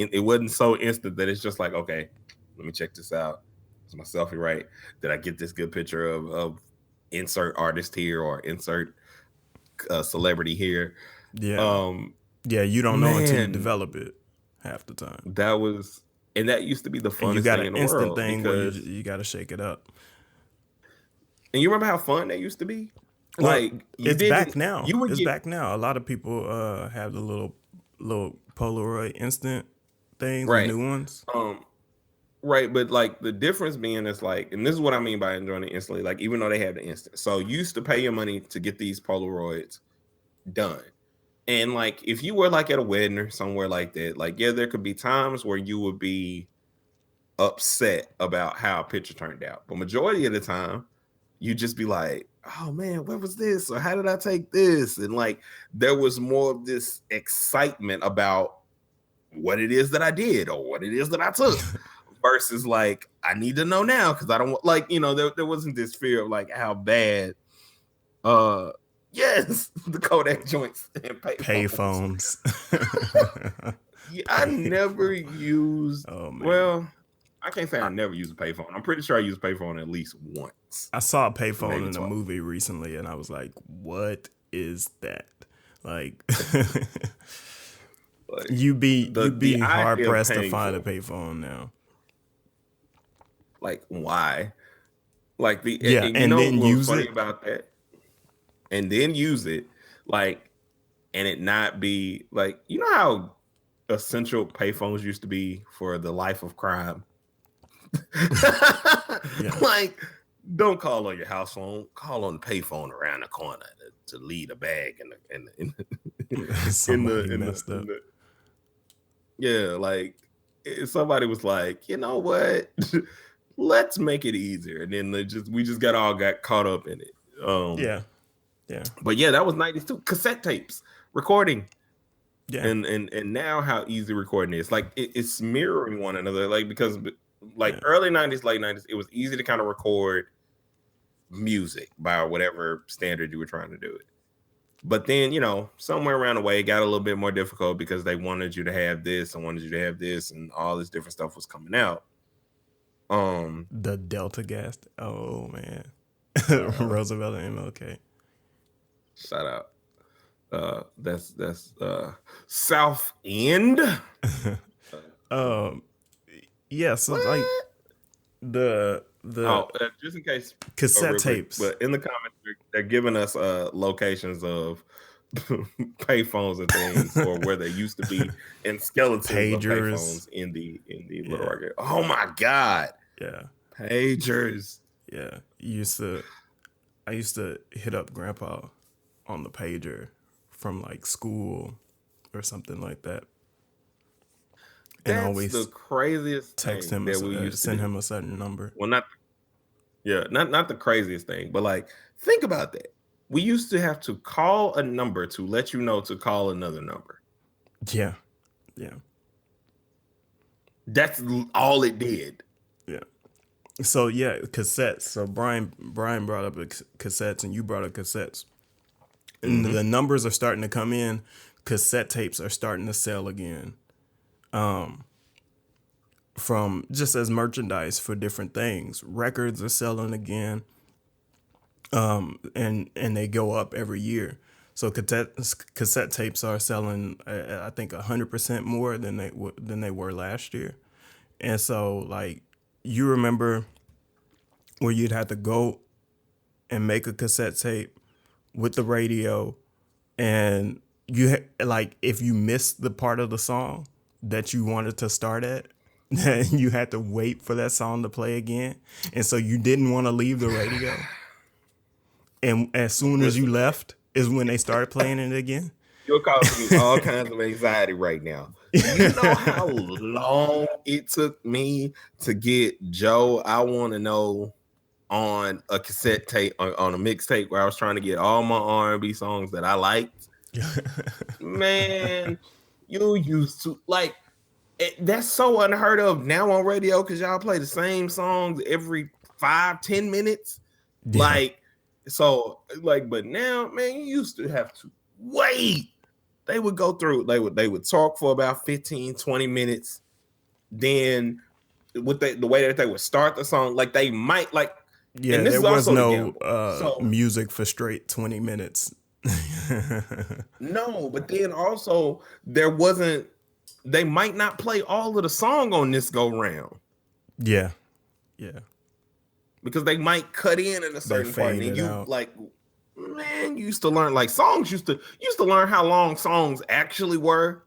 Speaker 2: so instant that it's just like, okay, let me check this out. Is my selfie right? Did I get this good picture of insert artist here or insert celebrity here?
Speaker 1: Yeah. You don't know until you develop it half the time.
Speaker 2: That used to be the funnest thing in the
Speaker 1: instant
Speaker 2: world.
Speaker 1: Thing where you got to shake it up.
Speaker 2: And you remember how fun that used to be?
Speaker 1: Like it's back now. Back now. A lot of people have the little Polaroid instant things, right? The new ones.
Speaker 2: Right, but like the difference being is like, and this is what I mean by enjoying it instantly. Like even though they have the instant, so you used to pay your money to get these Polaroids done. And like if you were like at a wedding or somewhere like that, like there could be times where you would be upset about how a picture turned out. But majority of the time, you just be like, oh man, what was this? Or how did I take this? And like there was more of this excitement about what it is that I did or what it is that I took. Versus like, I need to know now because I don't want, like, there wasn't this fear of like how bad yes, the Kodak joints and
Speaker 1: payphones.
Speaker 2: I never used well, I can't say I never used a payphone. I'm pretty sure I used a payphone at least once.
Speaker 1: I saw a payphone in a movie recently and I was like, what is that? Like you'd be hard pressed to find a payphone now.
Speaker 2: Like why? Like
Speaker 1: and then use it
Speaker 2: about that, and then use it like, and it not be like how essential payphones used to be for the life of crime. Like, don't call on your house phone. Call on the payphone around the corner to leave a bag in the yeah, like somebody was like, you know what? Let's make it easier. And then we just got caught up in it.
Speaker 1: Yeah.
Speaker 2: But yeah, that was 90s too. Cassette tapes, recording.
Speaker 1: Yeah.
Speaker 2: And now how easy recording is. Like it's mirroring one another. Like because like early 90s, late 90s, it was easy to kind of record music by whatever standard you were trying to do it. But then, somewhere around the way, it got a little bit more difficult because they wanted you to have this and wanted you to have this and all this different stuff was coming out.
Speaker 1: The Delta gas. Oh man. Roosevelt and MLK.
Speaker 2: Shout out. That's South End.
Speaker 1: Yeah, so what? Like the
Speaker 2: just in case
Speaker 1: cassette tapes.
Speaker 2: But in the comments they're giving us locations of payphones and things, or where they used to be, and skeletons of payphones in the Little Rock area. Oh my god!
Speaker 1: Yeah,
Speaker 2: pagers.
Speaker 1: Yeah, I used to hit up Grandpa on the pager from like school or something like that. And
Speaker 2: that's
Speaker 1: always
Speaker 2: the craziest
Speaker 1: text him
Speaker 2: that we used
Speaker 1: send him a certain number.
Speaker 2: Well, not the craziest thing, but like think about that. We used to have to call a number to let you know to call another number.
Speaker 1: Yeah.
Speaker 2: That's all it did.
Speaker 1: Yeah. So yeah, cassettes. So Brian brought up cassettes, and you brought up cassettes. Mm-hmm. And the numbers are starting to come in. Cassette tapes are starting to sell again. From just as merchandise for different things. Records are selling again. And they go up every year. So cassette tapes are selling, I think, 100% more than they were last year. And so, like, you remember where you'd have to go and make a cassette tape with the radio, and like if you missed the part of the song that you wanted to start at, then you had to wait for that song to play again, and so you didn't want to leave the radio. And as soon as you left is when they started playing it again.
Speaker 2: You're causing me all kinds of anxiety right now. You know how long it took me to get Joe I Want to Know on a cassette tape, on a mixtape, where I was trying to get all my R&B songs that I liked. Man, you used to like that's so unheard of now on radio, because y'all play the same songs every 5-10 minutes.
Speaker 1: Yeah.
Speaker 2: Like, so like, but now, man, you used to have to wait. They would go through, they would talk for about 15-20 minutes. Then with the way that they would start the song, like they might like,
Speaker 1: yeah,
Speaker 2: and this
Speaker 1: there
Speaker 2: is
Speaker 1: was
Speaker 2: also
Speaker 1: no music for straight 20 minutes.
Speaker 2: No, but then also there wasn't, they might not play all of the song on this go round.
Speaker 1: Yeah.
Speaker 2: Because they might cut in a certain part, and you out. Like, man, you used to learn like songs. Used to learn how long songs actually were,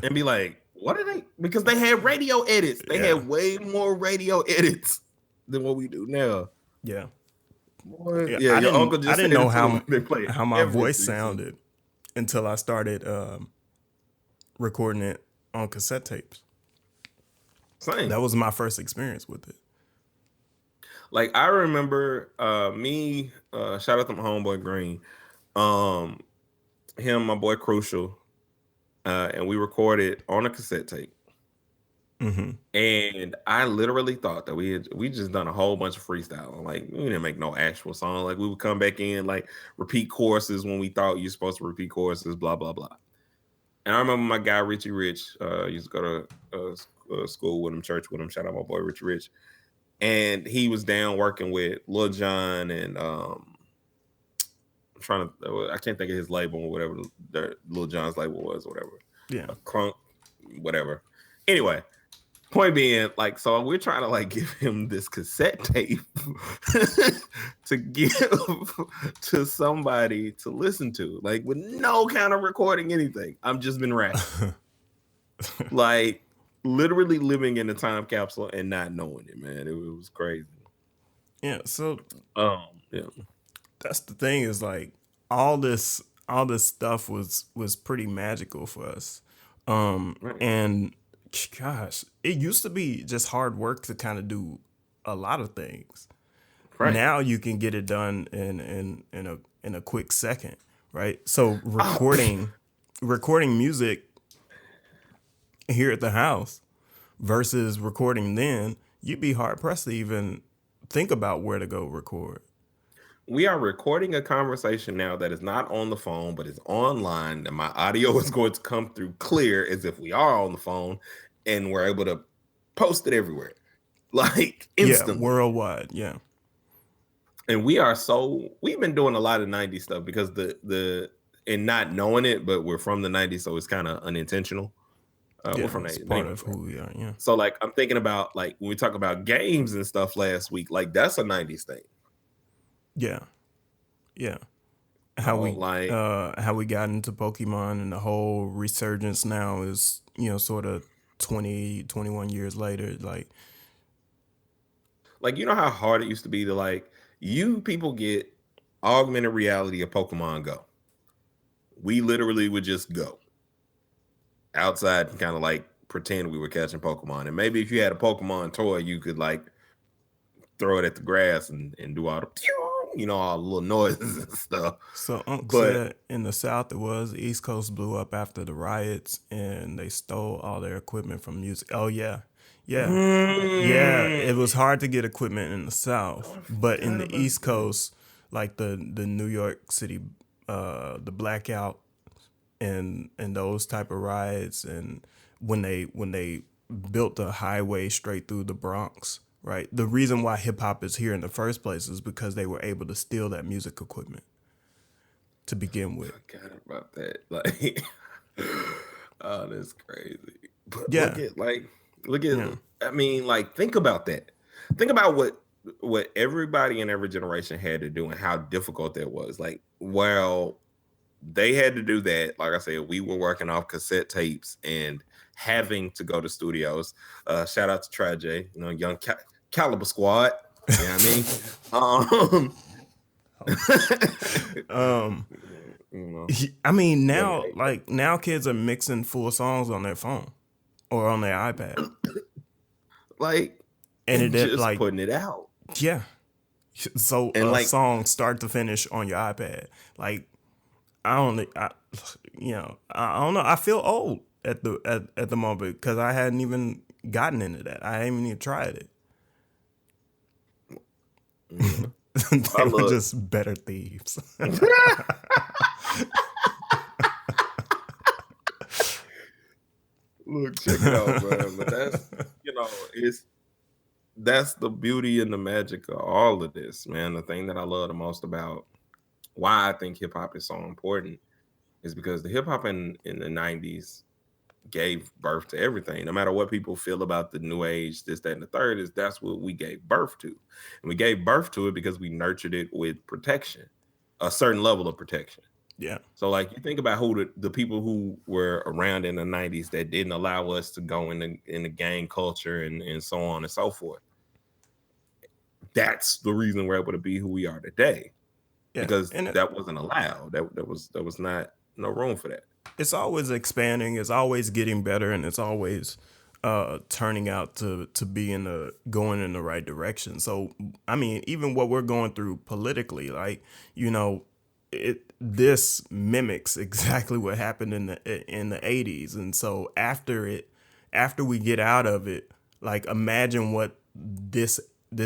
Speaker 2: and be like, what are they? Because they had radio edits. They had way more radio edits than what we do now.
Speaker 1: Yeah.
Speaker 2: Boy, yeah, your uncle just
Speaker 1: I didn't know how my voice sounded until I started recording it on cassette tapes.
Speaker 2: Same.
Speaker 1: That was my first experience with it.
Speaker 2: Like, I remember me, shout out to my homeboy Green, him, my boy Crucial, and we recorded on a cassette tape.
Speaker 1: Mm-hmm.
Speaker 2: And I literally thought that we just done a whole bunch of freestyle. Like, we didn't make no actual song. Like, we would come back in, like, repeat choruses when we thought you're supposed to repeat choruses, blah, blah, blah. And I remember my guy, Richie Rich, used to go to school with him, church with him. Shout out my boy, Richie Rich. And he was down working with Lil Jon and I can't think of his label or whatever Lil Jon's label was, or whatever.
Speaker 1: Yeah.
Speaker 2: Crunk, whatever. Anyway, point being, like, so we're trying to like give him this cassette tape to give to somebody to listen to, like, with no kind of recording anything. I'm just been rapping. Like, literally living in a time capsule and not knowing it, man. It was crazy.
Speaker 1: Yeah. So,
Speaker 2: yeah,
Speaker 1: that's the thing, is like all this stuff was pretty magical for us. Right. And gosh, it used to be just hard work to kind of do a lot of things. Right. Now you can get it done in a quick second, right? So recording music here at the house versus recording then, you'd be hard pressed to even think about where to go record.
Speaker 2: We are recording a conversation now that is not on the phone, but is online, and my audio is going to come through clear as if we are on the phone, and we're able to post it everywhere, like instantly.
Speaker 1: Yeah, worldwide. Yeah.
Speaker 2: And we've been doing a lot of 90s stuff because and not knowing it, but we're from the 90s, so it's kind of unintentional. We're from
Speaker 1: it's part of who we are. Yeah.
Speaker 2: So like, I'm thinking about, like, when we talk about games and stuff last week, like, that's a 90s thing.
Speaker 1: Yeah. How we got into Pokemon, and the whole resurgence now is, sort of 20, 21 years later.
Speaker 2: Like, you know how hard it used to be to, like, you people get augmented reality of Pokemon Go. We literally would just go outside and kind of like pretend we were catching Pokemon. And maybe if you had a Pokemon toy, you could like throw it at the grass and do all the, all the little noises and stuff.
Speaker 1: So said in the South, the East Coast blew up after the riots, and they stole all their equipment from music. Oh yeah. Yeah, it was hard to get equipment in the South, but in the East Coast, like the New York City, the blackout and those type of riots, and when they built the highway straight through the Bronx, right? The reason why hip hop is here in the first place is because they were able to steal that music equipment to begin with.
Speaker 2: I forgot about that. Like, oh, that's crazy. But
Speaker 1: yeah,
Speaker 2: look at. I mean, like, think about that. Think about what everybody in every generation had to do and how difficult that was. Like, well, they had to do that. Like I said, we were working off cassette tapes and having to go to studios. Shout out to T.JAY, young Caliber Squad. You know what I mean? You know,
Speaker 1: I mean,
Speaker 2: when
Speaker 1: now kids are mixing full songs on their phone or on their iPad,
Speaker 2: like
Speaker 1: and
Speaker 2: and
Speaker 1: it
Speaker 2: just
Speaker 1: like
Speaker 2: putting it out.
Speaker 1: yeah. So
Speaker 2: And
Speaker 1: a
Speaker 2: like,
Speaker 1: song start to finish on your iPad, like I don't, I don't know. I feel old at the moment because I hadn't even gotten into that. I hadn't even tried it.
Speaker 2: yeah, I
Speaker 1: They were
Speaker 2: love.
Speaker 1: just better thieves.
Speaker 2: Look, check it out, man. But that's, it's that's the beauty and the magic of all of this, man. The thing that I love the most about why I think hip hop is so important is because the hip hop in the 90's gave birth to everything. No matter what people feel about the new age, this, that, and the third, is that's what we gave birth to. And we gave birth to it because we nurtured it with protection, a certain level of protection.
Speaker 1: Yeah.
Speaker 2: So like you think about who the people who were around in the 90's that didn't allow us to go in the gang culture and so on and so forth. That's the reason we're able to be who we are today.
Speaker 1: Yeah.
Speaker 2: Because
Speaker 1: And
Speaker 2: that wasn't allowed. That was not no room for that.
Speaker 1: it's always expanding, it's always getting better, and it's always turning out to be going in the right direction. So I mean, even what we're going through politically, like, this mimics exactly what happened in the 80's. And so after we get out of it, like, imagine what this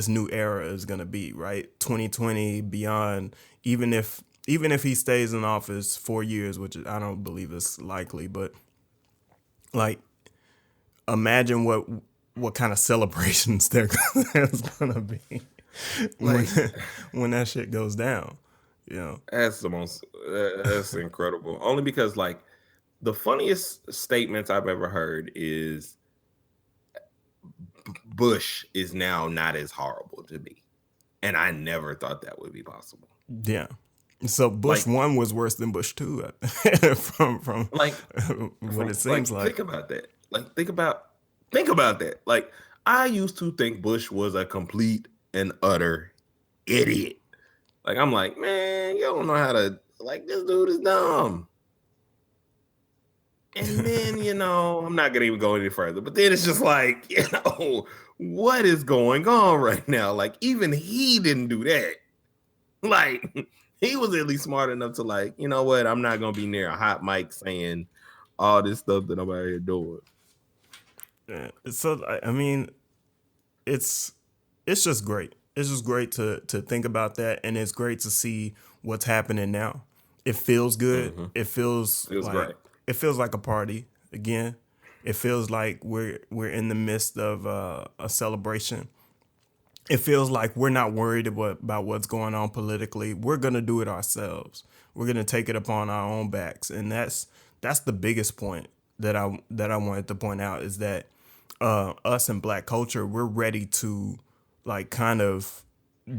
Speaker 1: new era is going to be, right? 2020 beyond. Even if he stays in office 4 years, which I don't believe is likely, but like, imagine what kind of celebrations there's gonna be when
Speaker 2: Like
Speaker 1: when that shit goes down. You know?
Speaker 2: that's incredible. Only because like the funniest statements I've ever heard is Bush is now not as horrible to me. And I never thought that would be possible.
Speaker 1: Yeah. So Bush
Speaker 2: Like
Speaker 1: one was worse than Bush two, from
Speaker 2: like
Speaker 1: what it seems like.
Speaker 2: think about that. Like think about that. Like I used to think Bush was a complete and utter idiot. Like I'm like, man, you don't know how to, like, this dude is dumb. And then, I'm not gonna even go any further, but then it's just like, what is going on right now? Like, even he didn't do that. Like, he was at least smart enough to, like, you know what? I'm not gonna be near a hot mic saying all this stuff that I'm out here doing.
Speaker 1: Yeah. So I mean, it's it's just great. It's just great to think about that, and it's great to see what's happening now. It feels good.
Speaker 2: Mm-hmm.
Speaker 1: Like
Speaker 2: Great.
Speaker 1: it feels like a party again. It feels like we're in the midst of a celebration. It feels like we're not worried about what's going on politically. We're gonna do it ourselves. We're gonna take it upon our own backs, and that's the biggest point that I wanted to point out, is that us in Black culture, we're ready to, like, kind of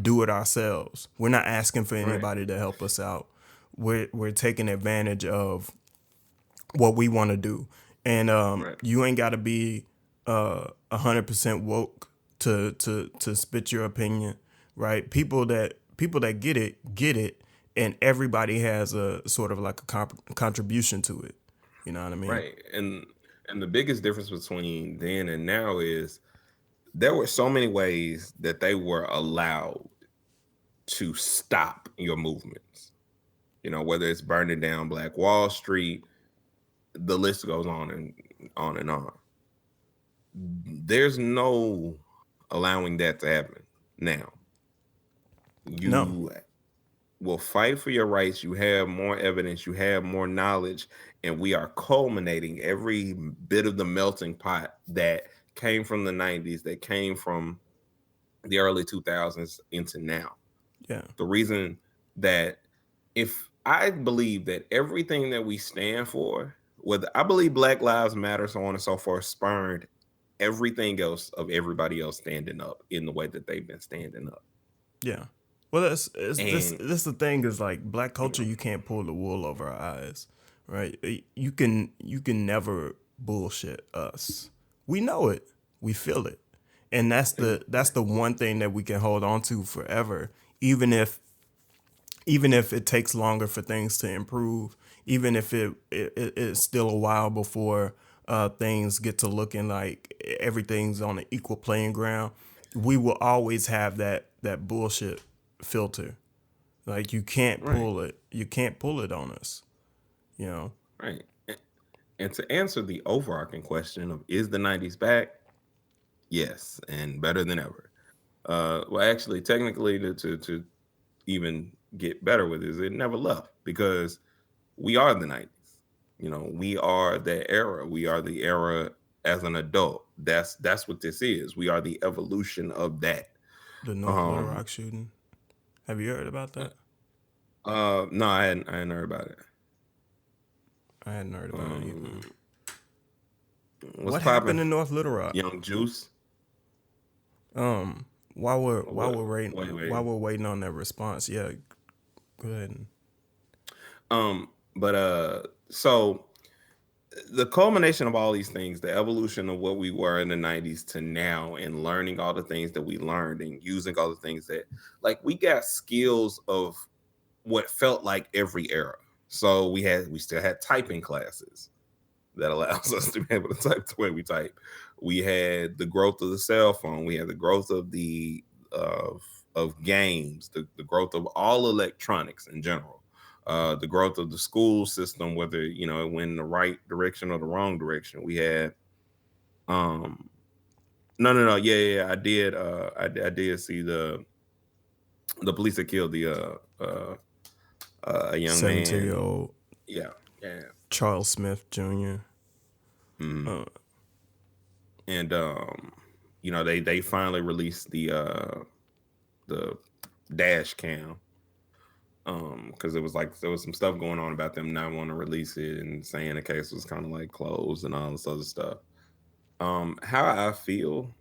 Speaker 1: do it ourselves. We're not asking for
Speaker 2: Right.
Speaker 1: anybody to help us out. We're taking advantage of what we want to do, and
Speaker 2: Right.
Speaker 1: you ain't got to be 100% woke to spit your opinion, right? People that get it, and everybody has a sort of like a contribution to it. You know what I mean?
Speaker 2: Right. And the biggest difference between then and now is there were so many ways that they were allowed to stop your movements. Whether it's burning down Black Wall Street, the list goes on and on and on. There's no allowing that to happen now.
Speaker 1: No.
Speaker 2: You will fight for your rights. You have more evidence, you have more knowledge, and we are culminating every bit of the melting pot that came from the 90's, that came from the early 2000s into now.
Speaker 1: Yeah.
Speaker 2: The reason that, if I believe that everything that we stand for, whether I believe Black Lives Matter, so on and so forth, spurned everything else of everybody else standing up in the way that they've been standing up.
Speaker 1: Yeah. Well, this
Speaker 2: And
Speaker 1: this the thing is, like, Black culture, you can't pull the wool over our eyes, right? You can never bullshit us. We know it. We feel it. And that's the one thing that we can hold on to forever, even if even if it takes longer for things to improve, even if it's still a while before things get to looking like everything's on an equal playing ground, we will always have that bullshit filter. Like you can't
Speaker 2: Right.
Speaker 1: pull it. You can't pull it on us. You know.
Speaker 2: Right. And to answer the overarching question of is the 90s back? Yes, and better than ever. Well, actually, technically, to even get better with it never left, because we are the 90s. You know, we are the era. We are the era as an adult. That's what this is. We are the evolution of that.
Speaker 1: The North Little
Speaker 2: Um,
Speaker 1: Rock shooting. Have you heard about that?
Speaker 2: no, I hadn't heard about it.
Speaker 1: I hadn't heard about it either.
Speaker 2: Um, what's
Speaker 1: What happened
Speaker 2: popping?
Speaker 1: in North Little Rock?
Speaker 2: Young Juice.
Speaker 1: While we're
Speaker 2: Wait.
Speaker 1: waiting on that response, yeah, go ahead.
Speaker 2: So the culmination of all these things, the evolution of what we were in the 90s to now, and learning all the things that we learned and using all the things that, like, we got skills of what felt like every era. So we still had typing classes that allows us to be able to type the way we type. We had the growth of the cell phone. We had the growth of of games, the growth of all electronics in general, the growth of the school system, whether it went in the right direction or the wrong direction. We had no, yeah, I did see the police that killed a young
Speaker 1: 17-year-old
Speaker 2: man. Yeah.
Speaker 1: Charles Smith Jr.
Speaker 2: Mm-hmm. And they finally released the dash cam, because it was like there was some stuff going on about them not wanting to release it and saying the case was kind of like closed and all this other stuff. How I feel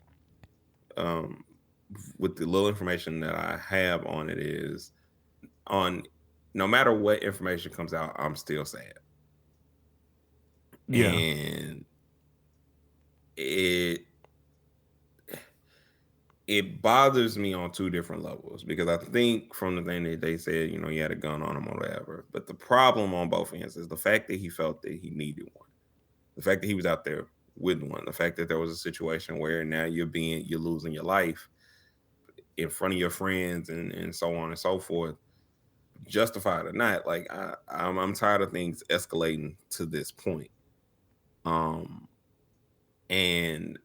Speaker 2: with the little information that I have on it is, no matter what information comes out, I'm still sad.
Speaker 1: Yeah.
Speaker 2: And it bothers me on two different levels, because I think from the thing that they said, he had a gun on him or whatever. But the problem on both ends is the fact that he felt that he needed one, the fact that he was out there with one, the fact that there was a situation where now you're losing your life in front of your friends and so on and so forth, justified or not. Like I'm tired of things escalating to this point. And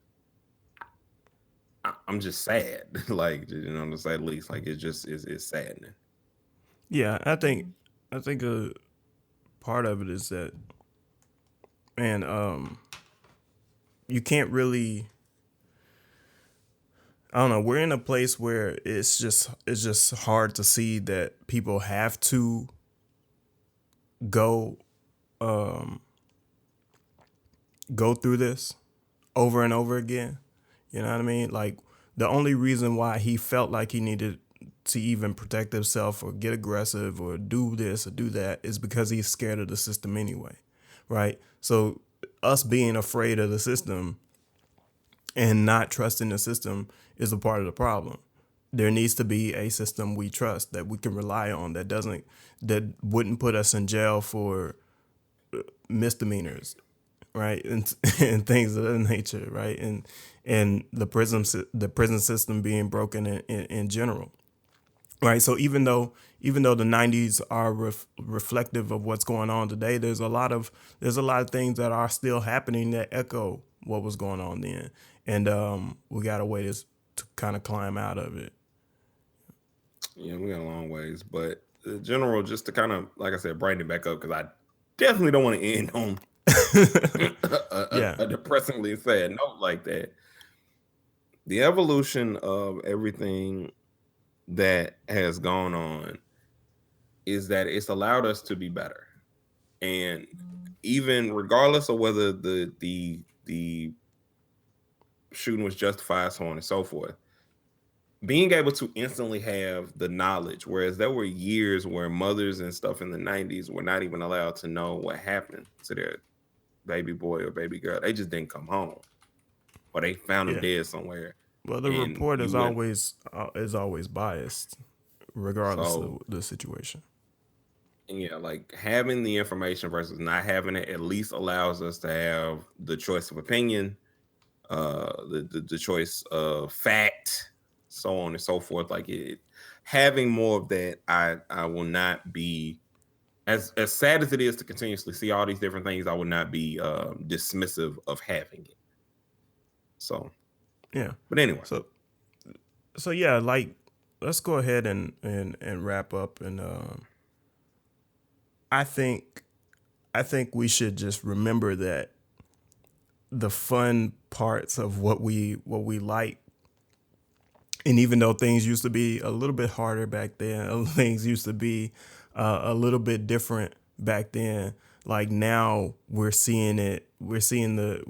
Speaker 2: I'm just sad, like, to say the least. Like, it's saddening.
Speaker 1: Yeah, I think a part of it is that, man, you can't really. I don't know. We're in a place where it's just hard to see that people have to go through this over and over again. You know what I mean? Like, the only reason why he felt like he needed to even protect himself or get aggressive or do this or do that is because he's scared of the system anyway, right? So us being afraid of the system and not trusting the system is a part of the problem. There needs to be a system we trust, that we can rely on, that wouldn't put us in jail for misdemeanors, right, and things of that nature, right, and the prison system being broken in general, right. So even though the 90s are reflective of what's going on today, there's a lot of things that are still happening that echo what was going on then, and we got a way to kind of climb out of it.
Speaker 2: Yeah, we got a long ways, but the general, just to kind of, like I said, brighten it back up, because I definitely don't want to end on a depressingly sad note like that. The evolution of everything that has gone on is that it's allowed us to be better, and even regardless of whether the shooting was justified, so on and so forth, being able to instantly have the knowledge, whereas there were years where mothers and stuff in the 90s were not even allowed to know what happened to their baby boy or baby girl. They just didn't come home, or they found them dead somewhere.
Speaker 1: Well, the report is always biased, regardless of the situation.
Speaker 2: Yeah, like having the information versus not having it at least allows us to have the choice of opinion, the choice of fact, so on and so forth. Like having more of that, I will not be as sad as it is to continuously see all these different things. I would not be dismissive of having it. So
Speaker 1: yeah.
Speaker 2: But anyway,
Speaker 1: so yeah, like let's go ahead and wrap up. And I think we should just remember that the fun parts of what we like, and even though things used to be a little bit harder back then, things used to be a little bit different back then. Like now we're seeing it. We're seeing the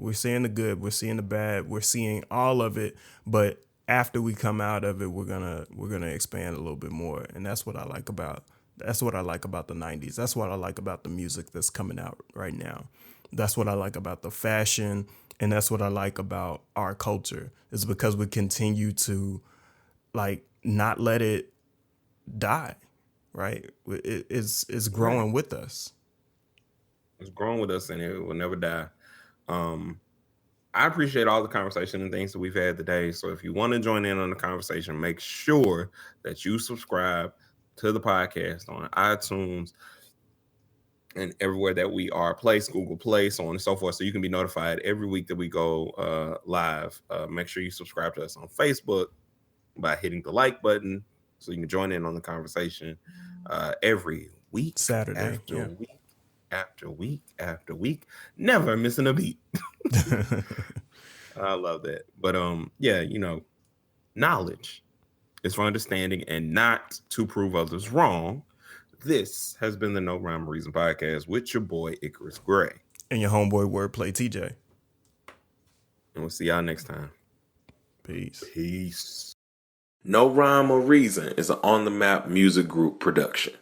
Speaker 1: good. We're seeing the bad. We're seeing all of it. But after we come out of it, we're gonna expand a little bit more. And that's what I like about the 90s. That's what I like about the music that's coming out right now. That's what I like about the fashion, and that's what I like about our culture. Is because we continue to like not let it die, right? It's growing
Speaker 2: right.
Speaker 1: with us.
Speaker 2: It's growing with us and it will never die. I appreciate all the conversation and things that we've had today. So if you want to join in on the conversation, make sure that you subscribe to the podcast on iTunes and everywhere that we are placed, Google Play, so on and so forth. So you can be notified every week that we go live. Make sure you subscribe to us on Facebook by hitting the like button so you can join in on the conversation every week
Speaker 1: Saturday,
Speaker 2: after
Speaker 1: yeah.
Speaker 2: week after week after week, never missing a beat. I love that. But yeah, knowledge is for understanding and not to prove others wrong. This has been the No Rhyme or Reason podcast with your boy Icarus Gray
Speaker 1: And your homeboy Wordplay T.J.
Speaker 2: And we'll see y'all next time.
Speaker 1: Peace.
Speaker 2: Peace. No Rhyme or Reason is an On the Map music group production.